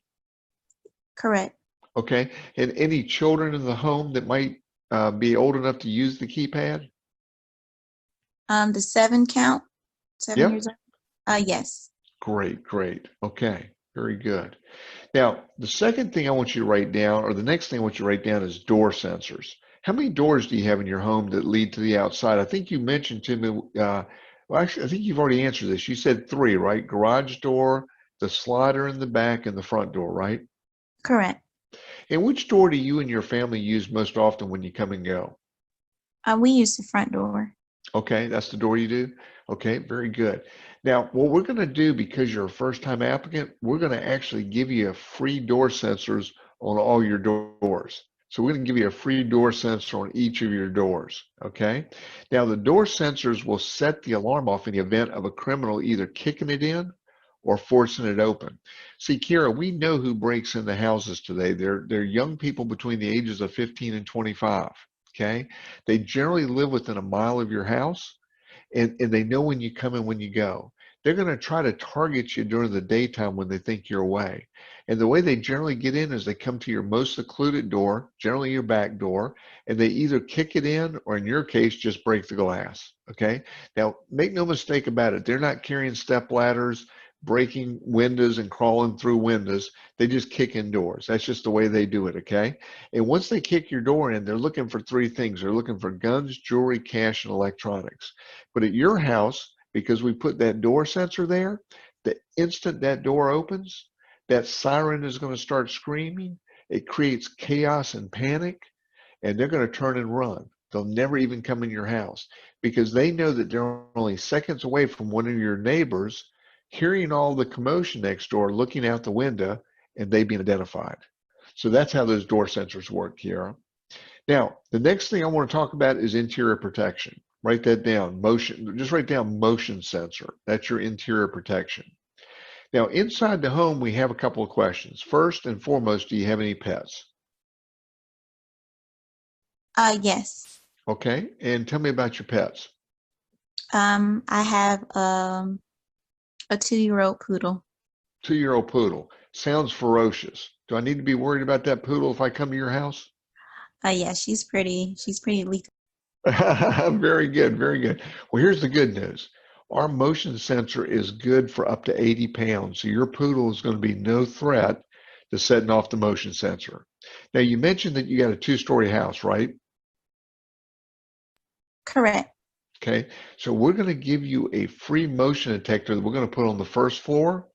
Correct. Okay. And any children in the home that might be old enough to use the keypad? The seven count, 7 years Yep. old. Yes. Great, great. Okay, very good. Now, the second thing I want you to write down, or the next thing I want you to write down, is door sensors. How many doors do you have in your home that lead to the outside? I think you mentioned to me, well, actually, I think you've already answered this. You said three, right? Garage door, the slider in the back, and the front door, right? Correct. And which door do you and your family use most often when you come and go? We use the front door. Okay, that's the door you do? Okay, very good. Now, what we're going to do, because you're a first-time applicant, we're going to actually give you a free door sensors on all your doors. So we're going to give you a free door sensor on each of your doors, okay? Now, the door sensors will set the alarm off in the event of a criminal either kicking it in or forcing it open. See, Kira, we know who breaks into houses today. They're young people between the ages of 15 and 25. Okay, they generally live within a mile of your house, and they know when you come and when you go. They're going to try to target you during the daytime when they think you're away. And the way they generally get in is they come to your most secluded door, generally your back door, and they either kick it in or, in your case, just break the glass. Okay, now make no mistake about it, they're not carrying step ladders, breaking windows and crawling through windows. They just kick in doors. That's just the way they do it. Okay, and once they kick your door in, they're looking for three things. They're looking for guns, jewelry, cash, and electronics. But at your house, because we put that door sensor there, the instant that door opens, that siren is going to start screaming. It creates chaos and panic, and they're going to turn and run. They'll never even come in your house because they know that they're only seconds away from one of your neighbors hearing all the commotion next door, looking out the window, and they being identified. So that's how those door sensors work, Kiara. Now, the next thing I want to talk about is interior protection. Write that down. Motion, just write down motion sensor. That's your interior protection. Now, inside the home, we have a couple of questions. First and foremost, do you have any pets? Yes. Okay, and tell me about your pets. I have a 2-year-old poodle. 2-year-old poodle. Sounds ferocious. Do I need to be worried about that poodle if I come to your house? Yeah, she's pretty. She's pretty lethal. Very good, very good. Well, here's the good news. Our motion sensor is good for up to 80 pounds, so your poodle is going to be no threat to setting off the motion sensor. Now, you mentioned that you got a 2-story house, right? Correct. Okay, so we're going to give you a free motion detector that we're going to put on the first floor.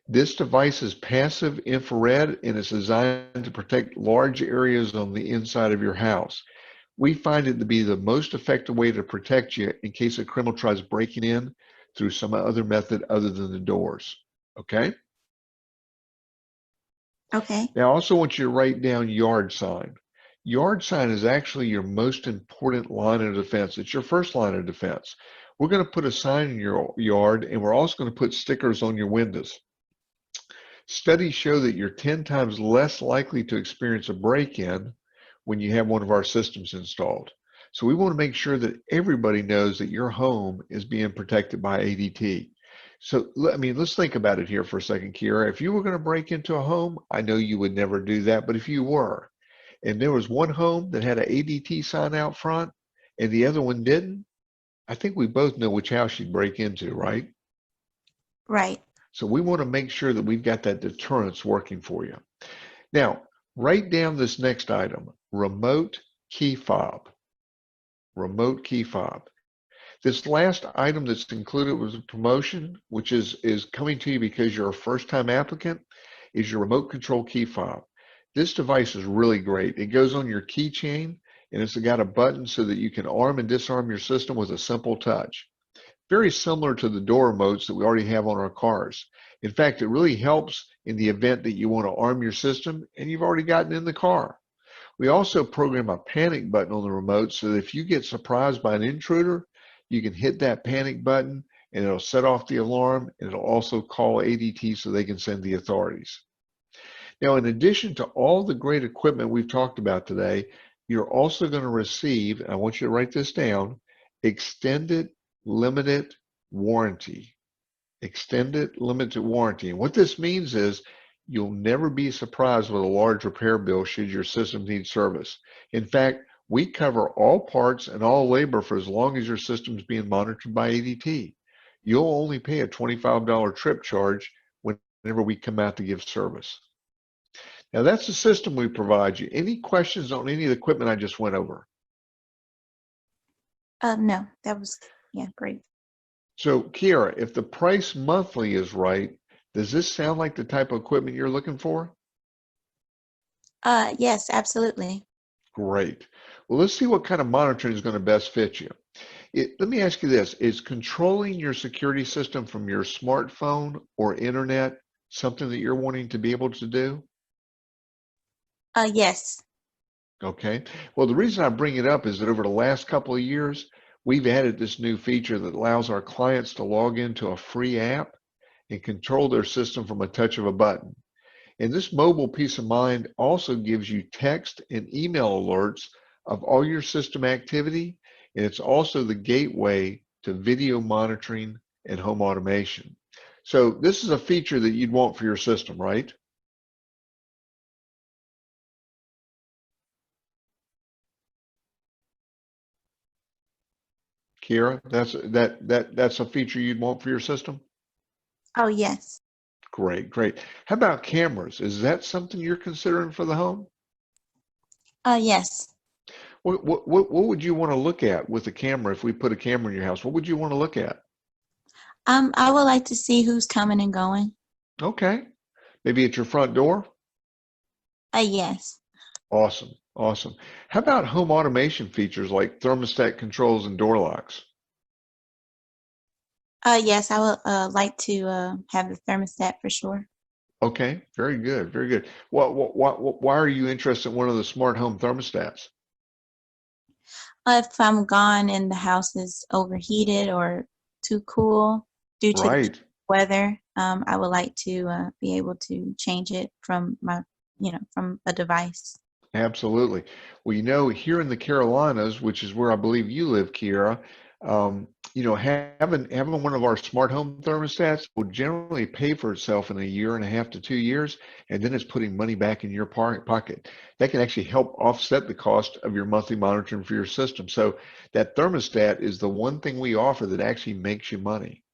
This device is passive infrared and it's designed to protect large areas on the inside of your house. We find it to be the most effective way to protect you in case a criminal tries breaking in through some other method other than the doors. Okay? Okay. Now, I also want you to write down yard sign. Yard sign is actually your most important line of defense. It's your first line of defense. We're going to put a sign in your yard, and we're also going to put stickers on your windows. Studies show that you're 10 times less likely to experience a break-in when you have one of our systems installed. So we want to make sure that everybody knows that your home is being protected by ADT. So, I mean, let's think about it here for a second, Kira. If you were going to break into a home, I know you would never do that, but if you were, and there was one home that had an ADT sign out front and the other one didn't, I think we both know which house you'd break into, right? Right. So we want to make sure that we've got that deterrence working for you. Now, write down this next item, remote key fob. Remote key fob. This last item that's included with a promotion, which is coming to you because you're a first-time applicant, is your remote control key fob. This device is really great. It goes on your keychain, and it's got a button so that you can arm and disarm your system with a simple touch. Very similar to the door remotes that we already have on our cars. In fact, it really helps in the event that you want to arm your system and you've already gotten in the car. We also program a panic button on the remote so that if you get surprised by an intruder, you can hit that panic button and it'll set off the alarm, and it'll also call ADT so they can send the authorities. Now, in addition to all the great equipment we've talked about today, you're also going to receive, and I want you to write this down, extended limited warranty. Extended limited warranty. And what this means is you'll never be surprised with a large repair bill should your system need service. In fact, we cover all parts and all labor for as long as your system is being monitored by ADT. You'll only pay a $25 trip charge whenever we come out to give service. Now that's the system we provide you. Any questions on any of the equipment I just went over? No, that was, yeah, great. So Kira, if the price monthly is right, does this sound like the type of equipment you're looking for? Yes, absolutely. Great. Well, let's see what kind of monitoring is going to best fit you. Let me ask you this. Is controlling your security system from your smartphone or internet something that you're wanting to be able to do? Yes. Okay. Well, the reason I bring it up is that over the last couple of years, we've added this new feature that allows our clients to log into a free app and control their system from a touch of a button. And this mobile peace of mind also gives you text and email alerts of all your system activity, and it's also the gateway to video monitoring and home automation. So this is a feature that you'd want for your system, right? Kira, that's a feature you'd want for your system? Oh, yes. Great, great. How about cameras? Is that something you're considering for the home? Yes. What would you want to look at with a camera if we put a camera in your house? What would you want to look at? I would like to see who's coming and going. Okay. Maybe at your front door? Yes. Awesome, awesome. How about home automation features like thermostat controls and door locks? Yes, I would like to have the thermostat for sure. Okay, very good, very good. Why are you interested in one of the smart home thermostats? If I'm gone and the house is overheated or too cool due to the Right. weather, I would like to be able to change it from from a device. Absolutely. Well, you know, here in the Carolinas, which is where I believe you live, Kiera, having one of our smart home thermostats will generally pay for itself in a year and a half to 2 years, and then it's putting money back in your pocket. That can actually help offset the cost of your monthly monitoring for your system. So that thermostat is the one thing we offer that actually makes you money.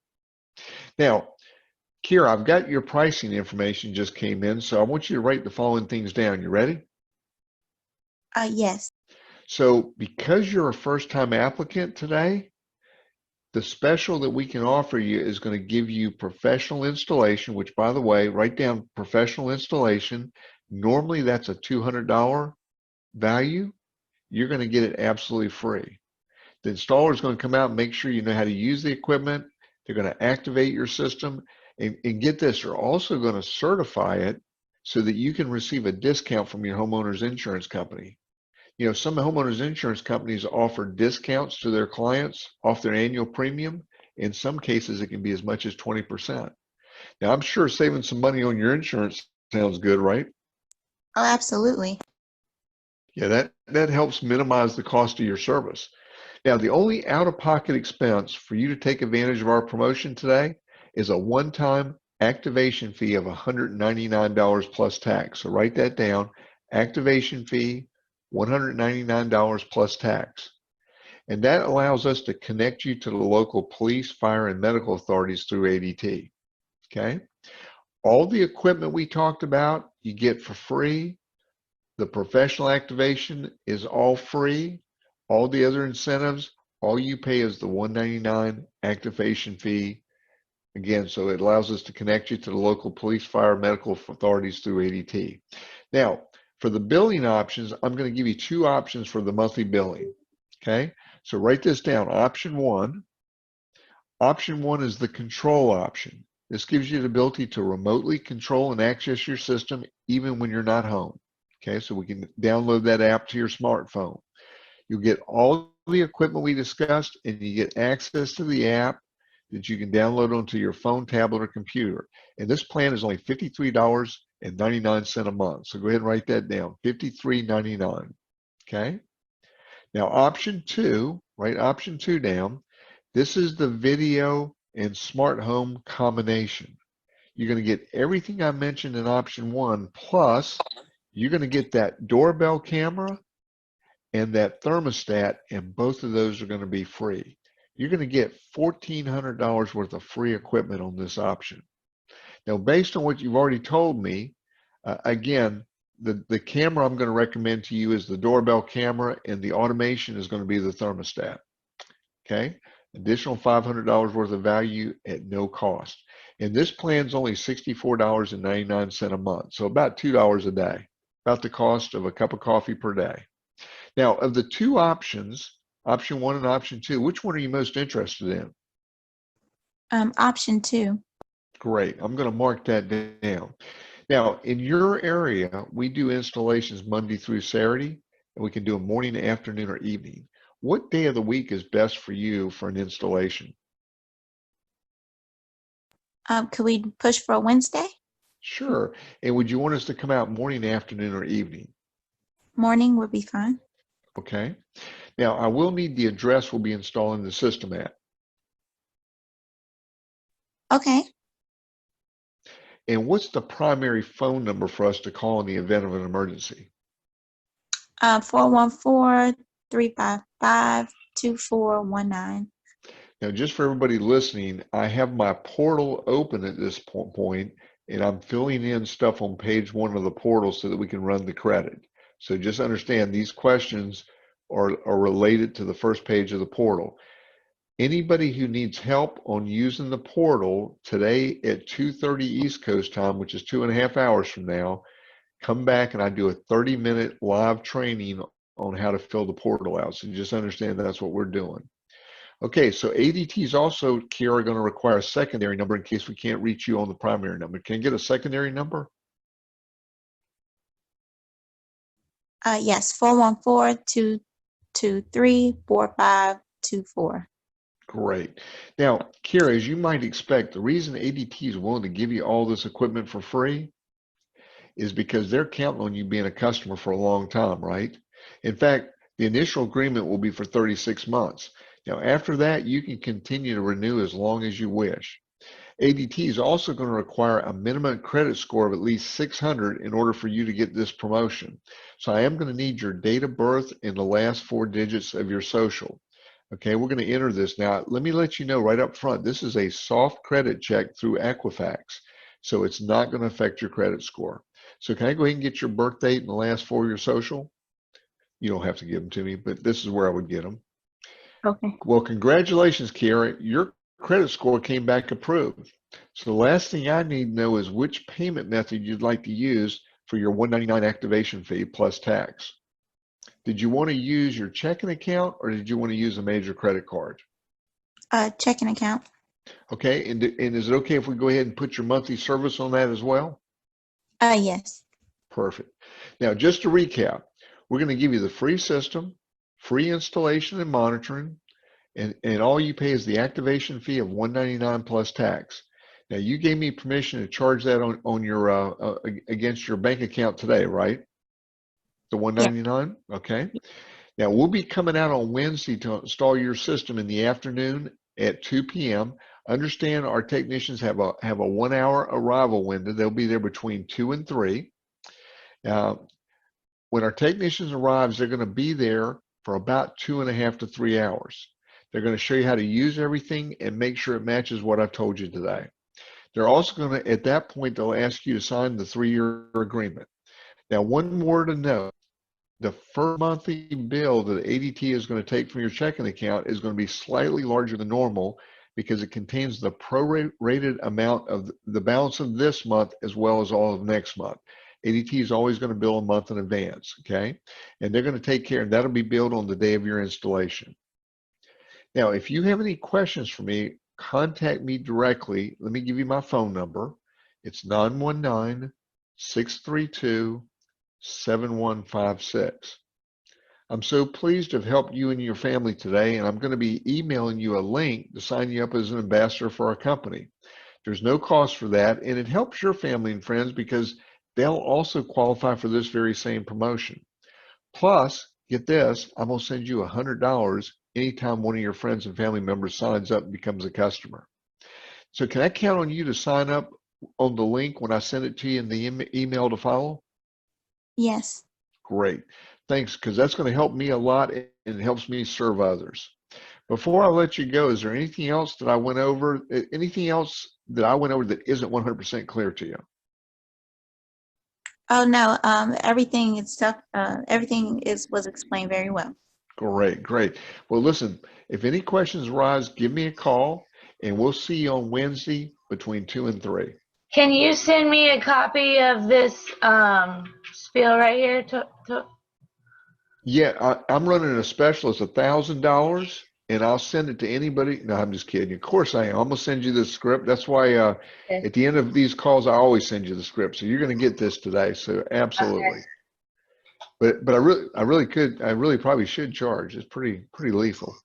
Now, Kiera, I've got your pricing information just came in, so I want you to write the following things down. You ready? Yes. So because you're a first-time applicant today, the special that we can offer you is going to give you professional installation, which, by the way, write down professional installation. Normally that's a $200 value. You're going to get it absolutely free. The installer is going to come out and make sure you know how to use the equipment. They're going to activate your system, and get this, they're also going to certify it so that you can receive a discount from your homeowner's insurance company. You know, some homeowners insurance companies offer discounts to their clients off their annual premium. In some cases, it can be as much as 20%. Now, I'm sure saving some money on your insurance sounds good, right? Oh, absolutely. Yeah, that helps minimize the cost of your service. Now, the only out-of-pocket expense for you to take advantage of our promotion today is a one-time activation fee of $199 plus tax. So write that down. Activation fee, $199 plus tax. And that allows us to connect you to the local police, fire, and medical authorities through ADT. Okay? All the equipment we talked about, you get for free. The professional activation is all free. All the other incentives, all you pay is the $199 activation fee. Again, so it allows us to connect you to the local police, fire, medical authorities through ADT. Now, for the billing options, I'm going to give you two options for the monthly billing. Okay, so write this down. Option one is the control option. This gives you the ability to remotely control and access your system even when you're not home. Okay, so we can download that app to your smartphone. You'll get all the equipment we discussed, and you get access to the app that you can download onto your phone, tablet, or computer. And this plan is only $53.99 a month. So go ahead and write that down, $53.99. Okay. Now, option two, write option two down. This is the video and smart home combination. You're going to get everything I mentioned in option one, plus you're going to get that doorbell camera and that thermostat, and both of those are going to be free. You're going to get $1,400 worth of free equipment on this option. Now, based on what you've already told me, again, the camera I'm going to recommend to you is the doorbell camera, and the automation is going to be the thermostat. Okay, additional $500 worth of value at no cost. And this plan is only $64.99 a month, so about $2 a day, about the cost of a cup of coffee per day. Now, of the two options, option one and option two, which one are you most interested in? Option two. Great. I'm going to mark that down. Now, in your area, we do installations Monday through Saturday, and we can do a morning, afternoon, or evening. What day of the week is best for you for an installation? Could we push for a Wednesday? Sure. And would you want us to come out morning, afternoon, or evening? Morning would be fine. Okay. Now, I will need the address we'll be installing the system at. Okay. And what's the primary phone number for us to call in the event of an emergency? 414-355-2419. Now, just for everybody listening, I have my portal open at this point, and I'm filling in stuff on page one of the portal so that we can run the credit. So just understand these questions are related to the first page of the portal. Anybody who needs help on using the portal today at 2:30 East Coast time, which is 2.5 hours from now, come back and I do a 30-minute live training on how to fill the portal out. So just understand that's what we're doing. Okay, so ADTs also, Kiara, are going to require a secondary number in case we can't reach you on the primary number. Can you get a secondary number? Yes, 414-223-4524. Great. Now, Kiara, as you might expect, the reason ADT is willing to give you all this equipment for free is because they're counting on you being a customer for a long time, right? In fact, the initial agreement will be for 36 months. Now, after that, you can continue to renew as long as you wish. ADT is also going to require a minimum credit score of at least 600 in order for you to get this promotion. So I am going to need your date of birth and the last 4 digits of your social. Okay, we're going to enter this. Now, let me let you know right up front, this is a soft credit check through Equifax, so it's not going to affect your credit score. So can I go ahead and get your birth date and the last 4 of your social? You don't have to give them to me, but this is where I would get them. Okay. Well, congratulations, Kiara. Your credit score came back approved. So the last thing I need to know is which payment method you'd like to use for your $199 activation fee plus tax. Did you want to use your checking account or did you want to use a major credit card? Checking account. Okay, and is it okay if we go ahead and put your monthly service on that as well? Yes. Perfect. Now, just to recap, We're going to give you the free system, free installation and monitoring, and all you pay is the activation fee of $199 plus tax. Now, you gave me permission to charge that on your against your bank account today, right? The $199, okay. Now, we'll be coming out on Wednesday to install your system in the afternoon at 2 p.m. Understand our technicians have a 1 hour arrival window. They'll be there between 2 and 3. When our technicians arrives, they're going to be there for about 2.5 to 3 hours. They're going to show you how to use everything and make sure it matches what I've told you today. They're also going to, at that point, they'll ask you to sign the 3-year agreement. Now, one more to note. The first monthly bill that ADT is going to take from your checking account is going to be slightly larger than normal because it contains the prorated amount of the balance of this month as well as all of next month. ADT is always going to bill a month in advance, okay? And they're going to take care, and that'll be billed on the day of your installation. Now, if you have any questions for me, contact me directly. Let me give you my phone number. It's 919-632-7156. I'm so pleased to have helped you and your family today, and I'm going to be emailing you a link to sign you up as an ambassador for our company. There's no cost for that, and it helps your family and friends because they'll also qualify for this very same promotion. Plus, get this, I'm going to send you $100 anytime one of your friends and family members signs up and becomes a customer. So can I count on you to sign up on the link when I send it to you in the email to follow? Yes. Great. Thanks, because that's going to help me a lot and it helps me serve others. Before I let you go, is there anything else that I went over, that isn't 100% clear to you? Oh no, everything was explained very well. Great, great. Well, listen, if any questions arise, give me a call and we'll see you on Wednesday between 2 and 3. Can you send me a copy of this spiel right here? Yeah, I'm running a special. It's $1,000 and I'll send it to anybody. No, I'm just kidding. Of course I am. I'm gonna send you the script. That's why Okay. at the end of these calls, I always send you the script. So you're gonna get this today. So absolutely. Okay. But I really probably should charge. It's pretty lethal.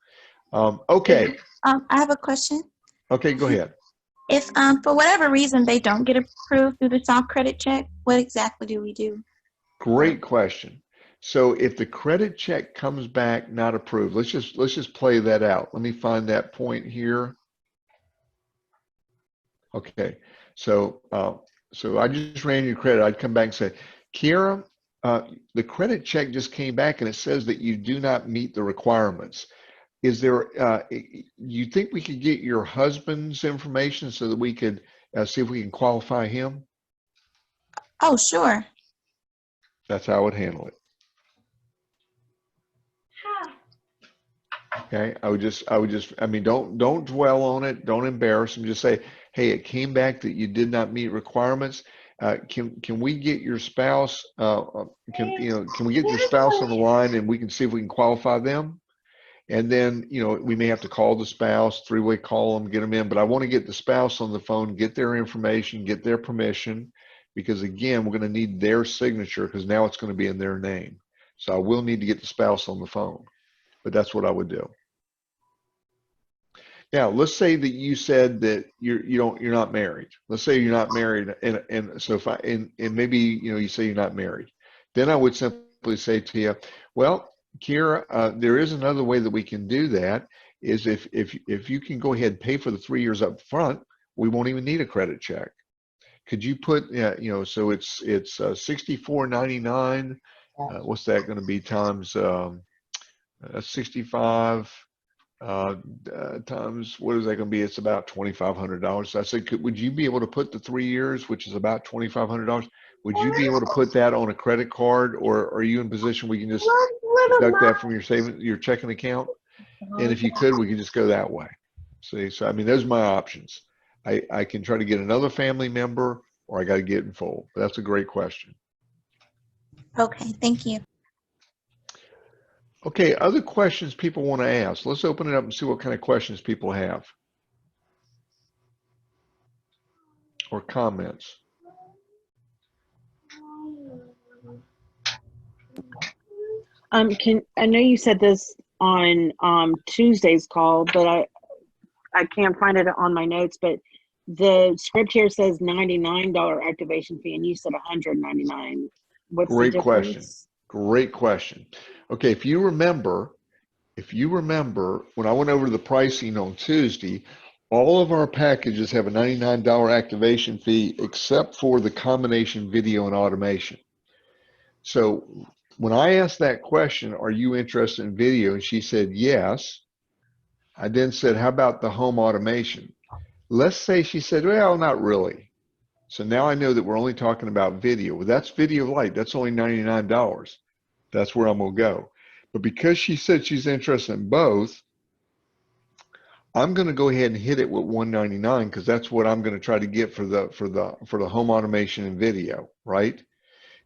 Okay. I have a question. Okay, go ahead. If for whatever reason they don't get approved through the soft credit check, what exactly do we do? Great question. So if the credit check comes back not approved, let's just play that out. Let me find that point here. Okay. So so I just ran your credit. I'd come back and say, Kiera, the credit check just came back and it says that you do not meet the requirements. Is there, you think we could get your husband's information so that we could see if we can qualify him? Oh, sure. That's how I would handle it. Okay, I would just, I mean, don't dwell on it. Don't embarrass him. Just say, hey, it came back that you did not meet requirements. Can we get your spouse, can we get your spouse on the line and we can see if we can qualify them? And then, we may have to call the spouse, 3-way call them, get them in, but I want to get the spouse on the phone, get their information, get their permission, because again, we're going to need their signature because now it's going to be in their name. So I will need to get the spouse on the phone, but that's what I would do. Now, let's say that you said that you're not married. Let's say you're not married, and so if and maybe you say you're not married, then I would simply say to you, well, Kiera, there is another way that we can do that. Is if you can go ahead and pay for the 3 years up front, we won't even need a credit check. Could you put, so it's $64.99. What's that going to be times? That's 65 times. What is that going to be? It's about $2,500. So I said, would you be able to put the 3 years, which is about $2,500? Would you be able to put that on a credit card, or are you in position we can just deduct that from your checking account? And if you could, we could just go that way. See, so I mean, those are my options. I can try to get another family member, or I got to get in full. But that's a great question. Okay, thank you. Okay, other questions people want to ask. Let's open it up and see what kind of questions people have or comments. I know you said this on Tuesday's call, but I can't find it on my notes, but the script here says $99 activation fee and you said $199. What's the Great question. difference? Great question. Okay, if you remember when I went over the pricing on Tuesday, all of our packages have a $99 activation fee except for the combination video and automation. So when I asked that question, are you interested in video? And she said, yes. I then said, how about the home automation? Let's say she said, well, not really. So now I know that we're only talking about video. Well, that's Video Lite. That's only $99. That's where I'm going to go. But because she said she's interested in both, I'm going to go ahead and hit it with $199 because that's what I'm going to try to get for the home automation and video, right?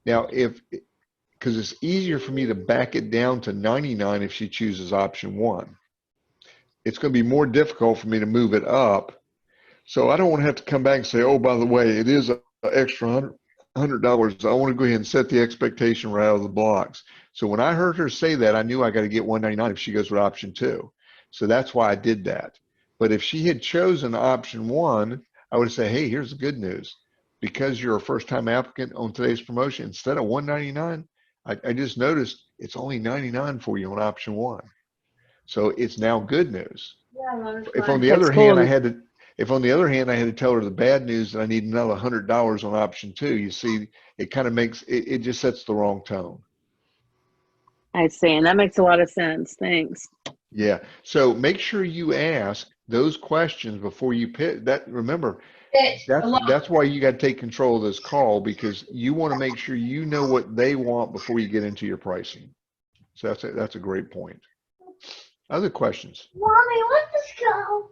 Now, because it's easier for me to back it down to $99 if she chooses option 1. It's going to be more difficult for me to move it up. So I don't want to have to come back and say, oh, by the way, it is an extra $100. I want to go ahead and set the expectation right out of the blocks. So when I heard her say that, I knew I got to get $199 if she goes with option 2. So that's why I did that. But if she had chosen option 1, I would say, hey, here's the good news. Because you're a first-time applicant on today's promotion, instead of $199, I just noticed it's only $99 for you on option 1. So it's now good news. Yeah, If on the other hand, I had to tell her the bad news that I need another $100 on option 2, you see, it kind of makes it just sets the wrong tone. I see, and that makes a lot of sense. Thanks. Yeah. So make sure you ask those questions before you pick that. Remember, that's why you got to take control of this call, because you want to make sure you know what they want before you get into your pricing. So that's a great point. Other questions? Mommy, let's go.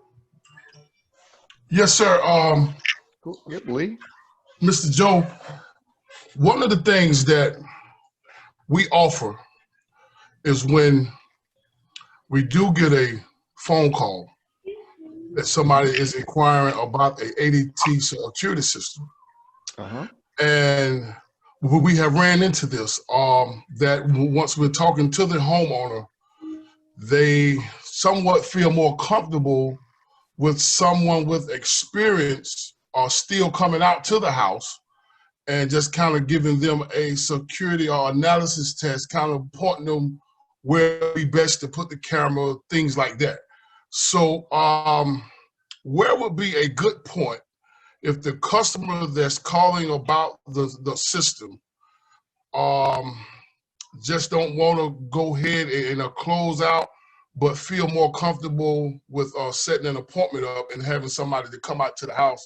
Yes, sir. Cool. Yep, Lee. Mr. Joe, one of the things that we offer is when we do get a phone call that somebody is inquiring about a ADT security system. Uh-huh. And we have ran into this, that once we're talking to the homeowner, they somewhat feel more comfortable with someone with experience or still coming out to the house and just kind of giving them a security or analysis test, kind of pointing them where it would be best to put the camera, things like that. So where would be a good point if the customer that's calling about the system just don't want to go ahead and close out, but feel more comfortable with setting an appointment up and having somebody to come out to the house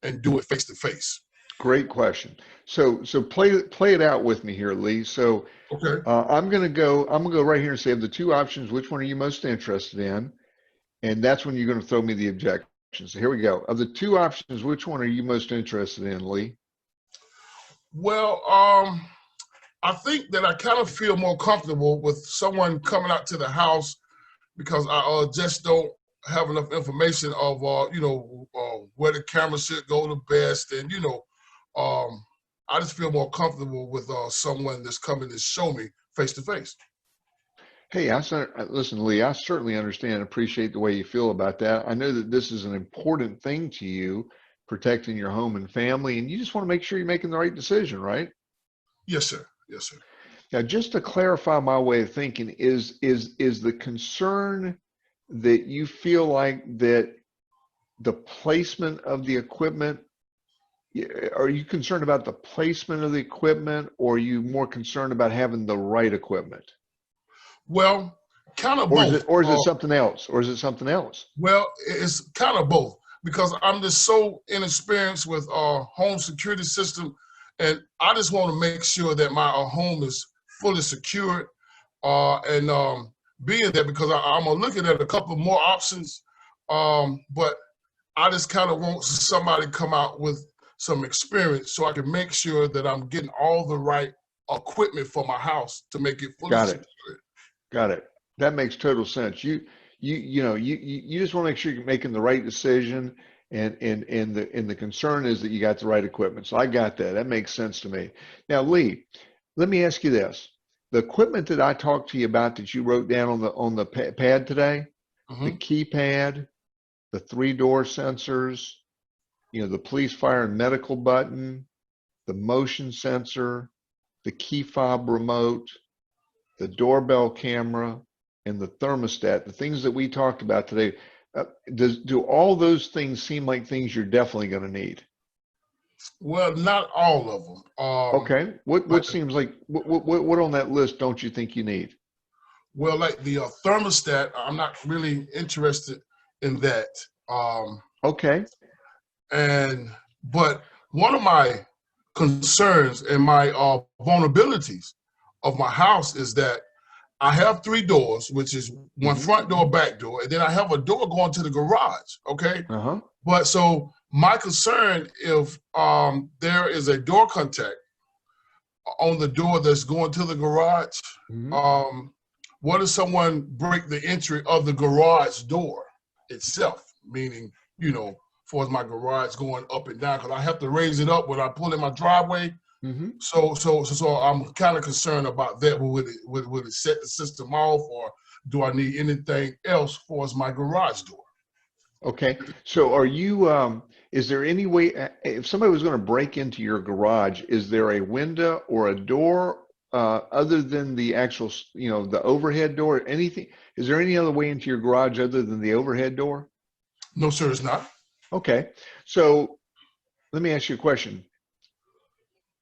and do it face to face? Great question. So play it out with me here, Lee. So Okay. I'm gonna go right here and say, of the two options, which one are you most interested in? And that's when you're gonna throw me the objections. So here we go. Of the two options, which one are you most interested in, Lee? Well, I think that I kind of feel more comfortable with someone coming out to the house because I just don't have enough information of where the camera should go the best, and I just feel more comfortable with someone that's coming to show me face to face. Hey, listen, Lee, I certainly understand and appreciate the way you feel about that. I know that this is an important thing to you, protecting your home and family, and you just want to make sure you're making the right decision, right? Yes, sir. Yes, sir. Now, just to clarify my way of thinking, is the concern that you feel like that the placement of the equipment, are you concerned about the placement of the equipment, or are you more concerned about having the right equipment? Well, kind of Or both. Or is it something else? Or is it something else? Well, it's kind of both, because I'm just so inexperienced with home security system, and I just want to make sure that my home is fully secured, and being there, because I'm looking at a couple more options, but I just kind of want somebody to come out with some experience so I can make sure that I'm getting all the right equipment for my house to make it fully secured. Got it. That makes total sense. You just want to make sure you're making the right decision, and the concern is that you got the right equipment. So I got that. That makes sense to me. Now, Lee, let me ask you this. the equipment that I talked to you about that you wrote down on the pad today, the Mhm. keypad, the 3-door sensors, the police, fire, and medical button, the motion sensor, the key fob remote, the doorbell camera, and the thermostat, the things that we talked about today. Do all those things seem like things you're definitely going to need? Well, not all of them. Okay. What Like, seems like what on that list don't you think you need? well, like the thermostat, I'm not really interested in that. Um, Okay. but one of my concerns and my vulnerabilities of my house is that I have 3 doors, which is one Hmm. front door, back door, and then I have a door going to the garage. Okay. Uh-huh. But so my concern, if there is a door contact on the door that's going to the garage, Hmm. um, what if someone break the entry of the garage door itself? Meaning, far as my garage going up and down, because I have to raise it up when I pull in my driveway. Hmm. So I'm kind of concerned about that. Would it set the system off, or do I need anything else for as my garage door? Okay. So are you, is there any way, if somebody was going to break into your garage, is there a window or a door other than the actual, the overhead door, anything? Is there any other way into your garage other than the overhead door? No, sir, it's not. Okay. So let me ask you a question.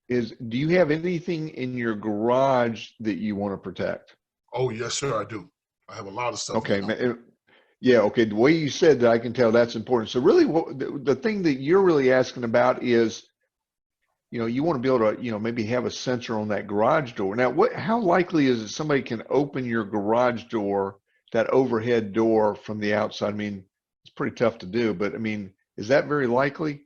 Do you have anything in your garage that you want to protect? Oh, yes, sir, I do. I have a lot of stuff in Okay. there. Yeah. Okay. The way you said that, I can tell that's important. So really the thing that you're really asking about is, you want to be able to, maybe have a sensor on that garage door. Now, how likely is it somebody can open your garage door, that overhead door from the outside? I mean, it's pretty tough to do, but I mean, is that very likely?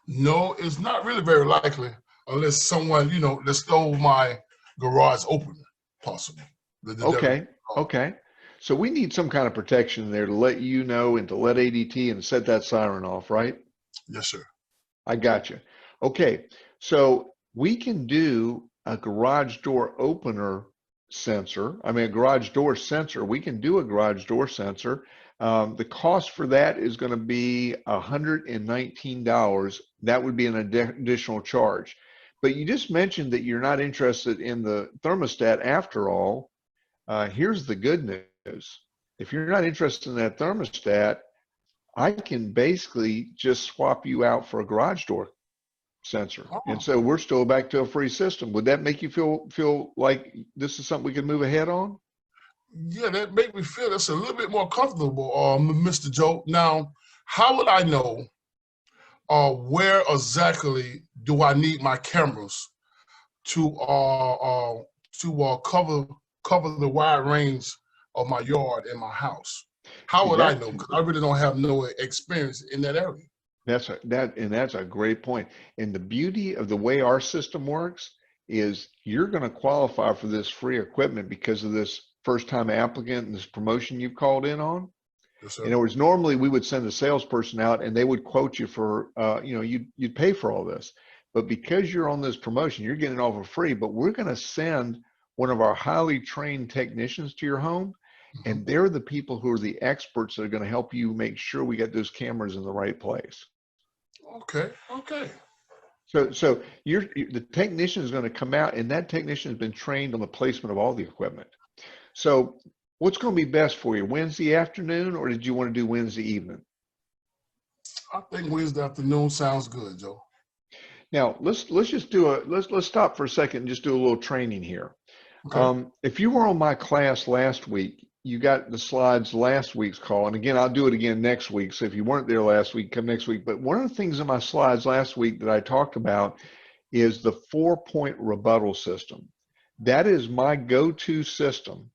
No, it's not really very likely unless someone, that stole my garage open, possibly. The devil. Okay. Okay. So we need some kind of protection there to let you know and to let ADT and set that siren off, right? Yes, sir. I got you. Okay. So we can do a garage door opener sensor. I mean, a garage door sensor. We can do a garage door sensor. The cost for that is going to be $119. That would be an additional charge. But you just mentioned that you're not interested in the thermostat after all. Here's the good news. If you're not interested in that thermostat, I can basically just swap you out for a garage door sensor. And Oh, so we're still back to a free system. Would that make you feel like this is something we can move ahead on? yeah, that make me feel that's a little bit more comfortable, Mr. Joe. Now, how would I know where exactly do I need my cameras to cover the wide range of my yard and my house? How See would I that know? Because I really don't have no experience in that area. that's a great point. And the beauty of the way our system works is you're going to qualify for this free equipment because of this first time applicant and this promotion you've called in on. Yes, In sir. other words, normally we would send a salesperson out and they would quote you for, you'd pay for all this. But because you're on this promotion, you're getting it all for free. But we're going to send one of our highly trained technicians to your home, Mhm. and they're the people who are the experts that are going to help you make sure we get those cameras in the right place. Okay. Okay. So the technician is going to come out, and that technician has been trained on the placement of all the equipment. So what's going to be best for you, Wednesday afternoon, or did you want to do Wednesday evening? I think Wednesday afternoon sounds good, Joe. Now let's just let's stop for a second and just do a little training here. Okay. If you were on my class last week, you got the slides last week's call, and again, I'll do it again next week. So if you weren't there last week, come next week. But one of the things in my slides last week that I talked about is the 4-point rebuttal system. That is my go-to system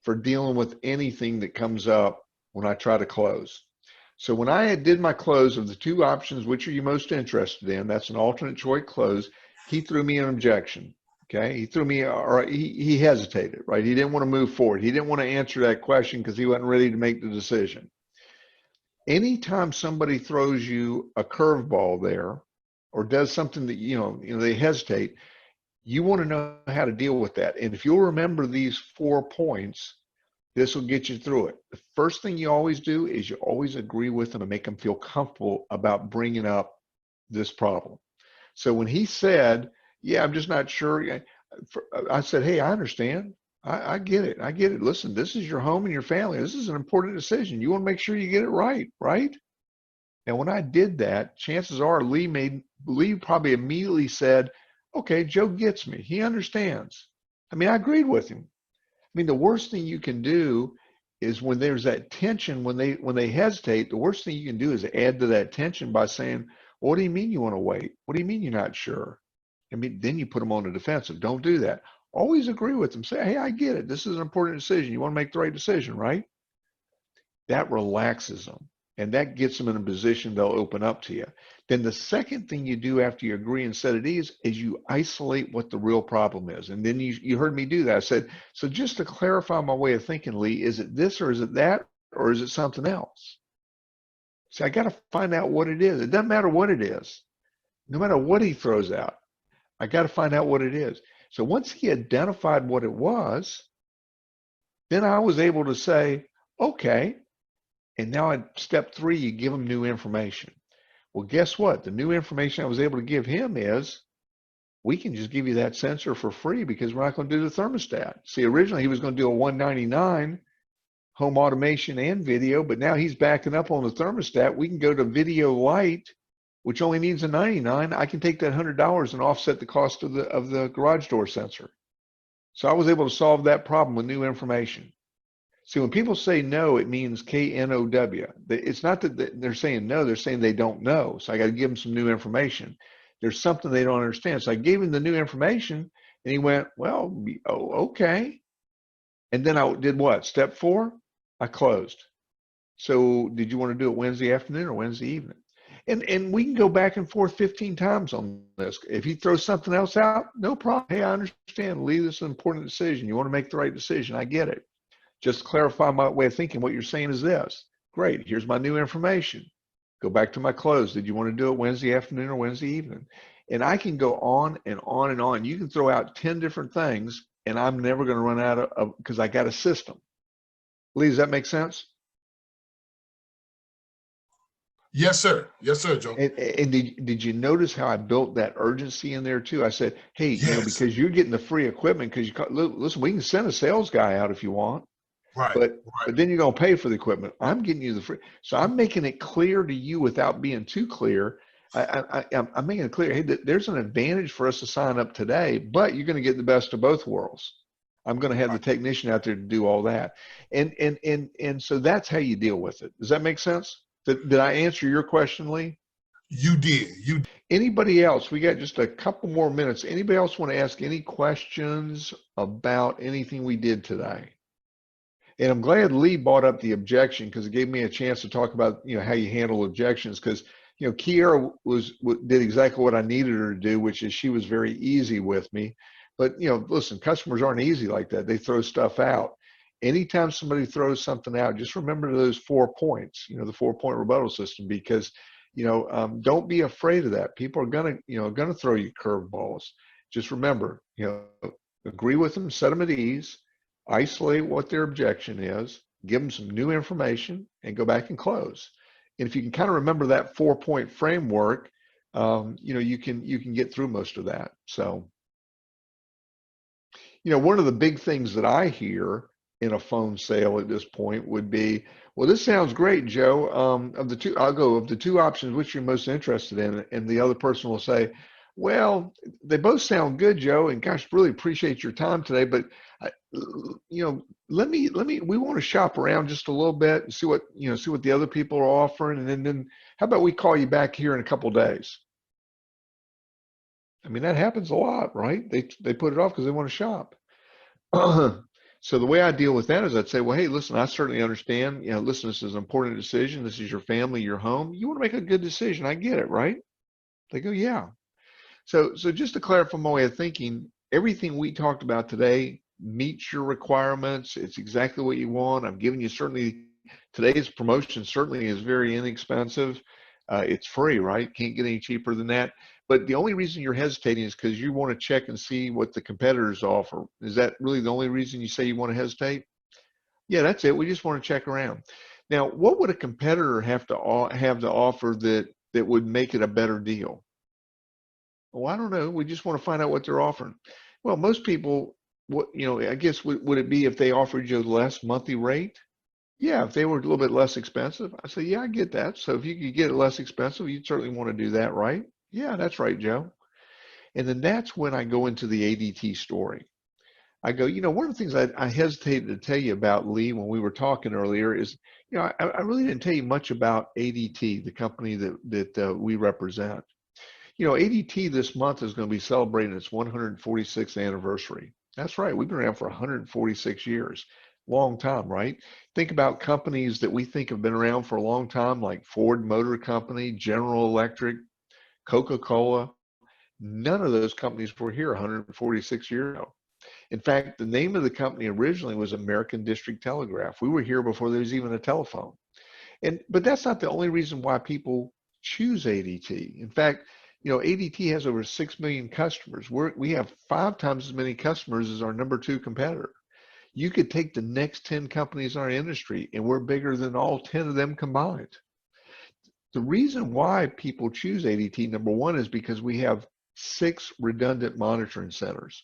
for dealing with anything that comes up when I try to close. So when I did my close of the 2 options, which are you most interested in, that's an alternate choice close, he threw me an objection. Okay, he threw me, or he hesitated, right? He didn't want to move forward. He didn't want to answer that question because he wasn't ready to make the decision. Anytime somebody throws you a curveball there or does something that, they hesitate, You want to know how to deal with that. And if you'll remember these 4 points, this will get you through it. The first thing you always do is you always agree with them and make them feel comfortable about bringing up this problem. So when he said, yeah, I'm just not sure, I said, hey, I understand. I get it. I get it. Listen, this is your home and your family. This is an important decision. You want to make sure you get it right, right? And when I did that, chances are Lee probably immediately said, okay, Joe gets me. He understands. I mean, I agreed with him. I mean, the worst thing you can do is when there's that tension, when they hesitate, the worst thing you can do is add to that tension by saying, well, what do you mean you want to wait? What do you mean you're not sure? I mean, then you put them on the defensive. Don't do that. Always agree with them. Say, hey, I get it. This is an important decision. You want to make the right decision, right? That relaxes them. And that gets them in a position they'll open up to you. Then the second thing you do after you agree and set at ease is you isolate what the real problem is. And then you heard me do that. I said, so just to clarify my way of thinking, Lee, is it this or is it that or is it something else? See, I got to find out what it is. It doesn't matter what it is. No matter what he throws out, I got to find out what it is. So once he identified what it was, then I was able to say, okay. And now at step 3, you give him new information. Well, guess what? The new information I was able to give him is, we can just give you that sensor for free because we're not going to do the thermostat. See, originally he was going to do a $199 home automation and video, but now he's backing up on the thermostat. We can go to Video Lite, which only needs a $99. I can take that $100 and offset the cost of the garage door sensor. So I was able to solve that problem with new information. See, when people say no, it means K-N-O-W. It's not that they're saying no, they're saying they don't know. So I got to give them some new information. There's something they don't understand. So I gave him the new information and he went, well, oh, okay. And then I did what? Step 4, I closed. So did you want to do it Wednesday afternoon or Wednesday evening? And we can go back and forth 15 times on this. If he throws something else out, no problem. Hey, I understand, Lee, this is an important decision. You want to make the right decision. I get it. Just to clarify my way of thinking, what you're saying is this. Great, here's my new information. Go back to my close. Did you want to do it Wednesday afternoon or Wednesday evening? And I can go on and on and on. You can throw out 10 different things and I'm never going to run out of, because I got a system. Lee, does that make sense? Yes, sir. Yes, sir, Joe. And did you notice how I built that urgency in there too? I said, hey, yes. You know, because you're getting the free equipment, because listen, we can send a sales guy out if you want. Right. But then you're going to pay for the equipment. I'm getting you the free. So I'm making it clear to you without being too clear. I'm making it clear, hey, there's an advantage for us to sign up today, but you're going to get the best of both worlds. I'm going to have the technician out there to do all that. And so that's how you deal with it. Does that make sense? Did I answer your question, Lee? You did. Anybody else? We got just a couple more minutes. Anybody else want to ask any questions about anything we did today? And I'm glad Lee brought up the objection because it gave me a chance to talk about, you know, how you handle objections. Because, you know, Kiera did exactly what I needed her to do, which is she was very easy with me. But, you know, listen, customers aren't easy like that. They throw stuff out. Anytime somebody throws something out, just remember those 4 points, you know, the 4-point rebuttal system, because, you know, don't be afraid of that. People are going to throw you curveballs. Just remember, you know, agree with them, set them at ease, isolate what their objection is, give them some new information, and go back and close. And if you can kind of remember that 4-point framework, you know, you can get through most of that. So, you know, one of the big things that I hear in a phone sale at this point would be, well, this sounds great, Joe. Of the two options, which you're most interested in, and the other person will say, well, they both sound good, Joe, and gosh, really appreciate your time today, but you know, we want to shop around just a little bit and see what the other people are offering, and then how about we call you back here in a couple of days? I mean, that happens a lot, right? They put it off because they want to shop. So the way I deal with that is I'd say, well, hey, listen, I certainly understand. You know, listen, this is an important decision. This is your family, your home. You want to make a good decision. I get it, right? They go, yeah. So just to clarify my way of thinking, everything we talked about today meets your requirements. It's exactly what you want. I'm giving you today's promotion certainly is very inexpensive. It's free, right? Can't get any cheaper than that. But the only reason you're hesitating is because you want to check and see what the competitors offer. Is that really the only reason you say you want to hesitate? Yeah, that's it. We just want to check around. Now, what would a competitor have to offer that would make it a better deal? Well, I don't know. We just want to find out what they're offering. Well, most people, I guess would it be if they offered you a less monthly rate? Yeah, if they were a little bit less expensive, I say, yeah, I get that. So if you could get it less expensive, you'd certainly want to do that, right? Yeah, that's right, Joe. And then that's when I go into the ADT story. I go, one of the things I hesitated to tell you about, Lee, when we were talking earlier is, I really didn't tell you much about ADT, the company that we represent. ADT this month is going to be celebrating its 146th anniversary. That's right. We've been around for 146 years. Long time, right? Think about companies that we think have been around for a long time, like Ford Motor Company, General Electric, Coca-Cola. None of those companies were here 146 years ago. In fact, the name of the company originally was American District Telegraph. We were here before there was even a telephone. But that's not the only reason why people choose ADT. In fact, ADT has over 6 million customers. We have 5 times as many customers as our number 2 competitor. You could take the next 10 companies in our industry, and we're bigger than all 10 of them combined. The reason why people choose ADT, number 1, is because we have 6 redundant monitoring centers.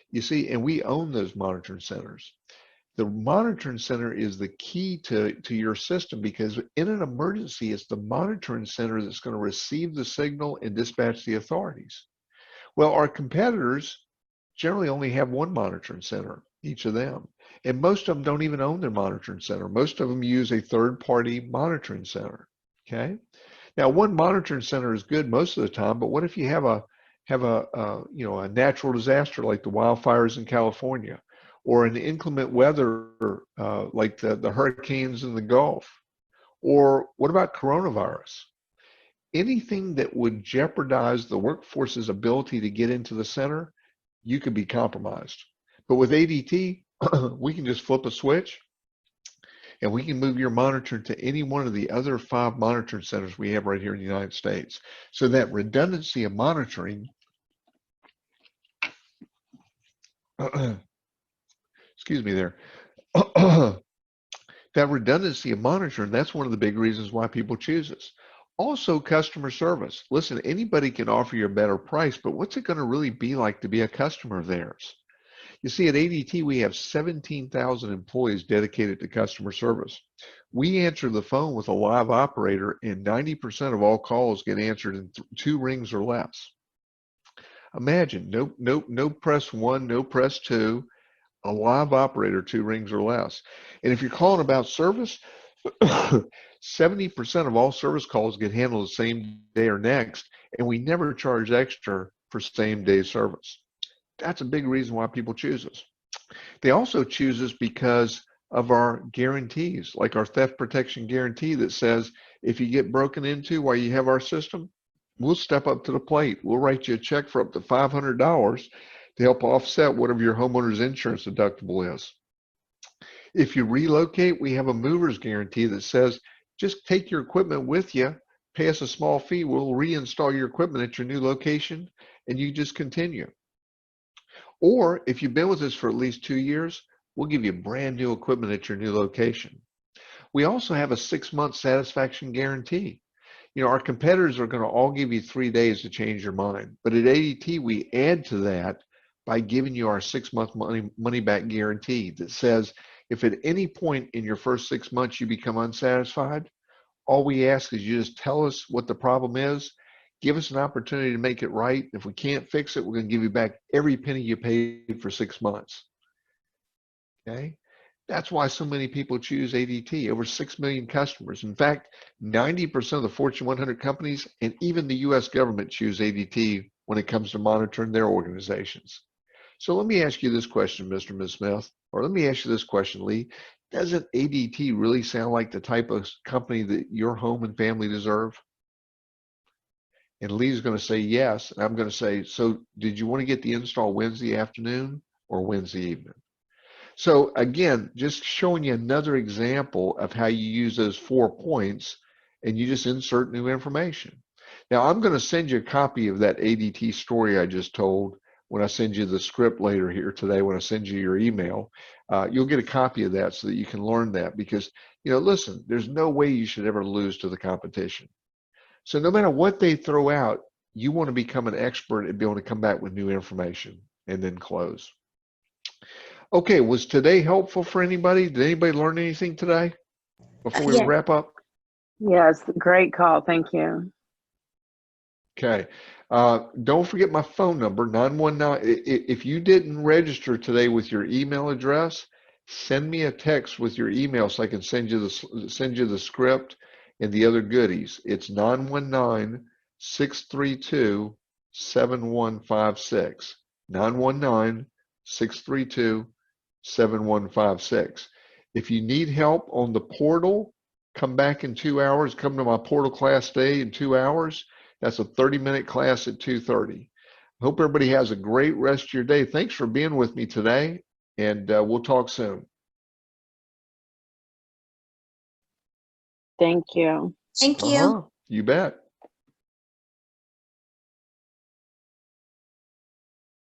You see, and we own those monitoring centers. The monitoring center is the key to your system, because in an emergency, it's the monitoring center that's going to receive the signal and dispatch the authorities. Well, our competitors generally only have 1 monitoring center, each of them. And most of them don't even own their monitoring center. Most of them use a third-party monitoring center, okay? Now, 1 monitoring center is good most of the time, but what if you have a natural disaster like the wildfires in California, or an inclement weather like the hurricanes in the Gulf? Or what about coronavirus? Anything that would jeopardize the workforce's ability to get into the center, you could be compromised. But with ADT, we can just flip a switch and we can move your monitor to any one of the other 5 monitoring centers we have right here in the United States. So that redundancy of monitoring, excuse me there, that redundancy of monitoring, that's one of the big reasons why people choose us. Also, customer service. Listen, anybody can offer you a better price, but what's it going to really be like to be a customer of theirs? You see, at ADT, we have 17,000 employees dedicated to customer service. We answer the phone with a live operator, and 90% of all calls get answered in 2 rings or less. Imagine, no press 1, no press 2, a live operator, 2 rings or less. And if you're calling about service, 70% of all service calls get handled the same day or next, and we never charge extra for same day service. That's a big reason why people choose us. They also choose us because of our guarantees, like our theft protection guarantee that says if you get broken into while you have our system, we'll step up to the plate. We'll write you a check for up to $500 to help offset whatever your homeowner's insurance deductible is. If you relocate, we have a mover's guarantee that says just take your equipment with you, pay us a small fee, we'll reinstall your equipment at your new location, and you just continue. Or if you've been with us for at least 2 years, we'll give you brand new equipment at your new location. We also have a 6-month satisfaction guarantee. Our competitors are going to all give you 3 days to change your mind. But at ADT, we add to that by giving you our 6-month money back guarantee that says if at any point in your first 6 months you become unsatisfied, all we ask is you just tell us what the problem is. Give us an opportunity to make it right. If we can't fix it, we're going to give you back every penny you paid for 6 months. Okay? That's why so many people choose ADT, over 6 million customers. In fact, 90% of the Fortune 100 companies and even the US government choose ADT when it comes to monitoring their organizations. So let me ask you this question, Mr. and Ms. Smith, or let me ask you this question, Lee. Doesn't ADT really sound like the type of company that your home and family deserve? And Lee's going to say yes, and I'm going to say, so did you want to get the install Wednesday afternoon or Wednesday evening? So again, just showing you another example of how you use those 4 points and you just insert new information. Now, I'm going to send you a copy of that ADT story I just told when I send you the script later here today. When I send you your email, you'll get a copy of that so that you can learn that, because, listen, there's no way you should ever lose to the competition. So no matter what they throw out, you want to become an expert at being able to come back with new information and then close. Okay, was today helpful for anybody? Did anybody learn anything today before we Yeah. wrap up? Yes, great call. Thank you. Okay. Don't forget my phone number, 919. If you didn't register today with your email address, send me a text with your email so I can send you the script and the other goodies. It's 919-632-7156. 919-632-7156. If you need help on the portal, come back in 2 hours. Come to my portal class day in 2 hours. That's a 30-minute class at 2:30. Hope everybody has a great rest of your day. Thanks for being with me today, and we'll talk soon. Thank you. Thank you. You bet.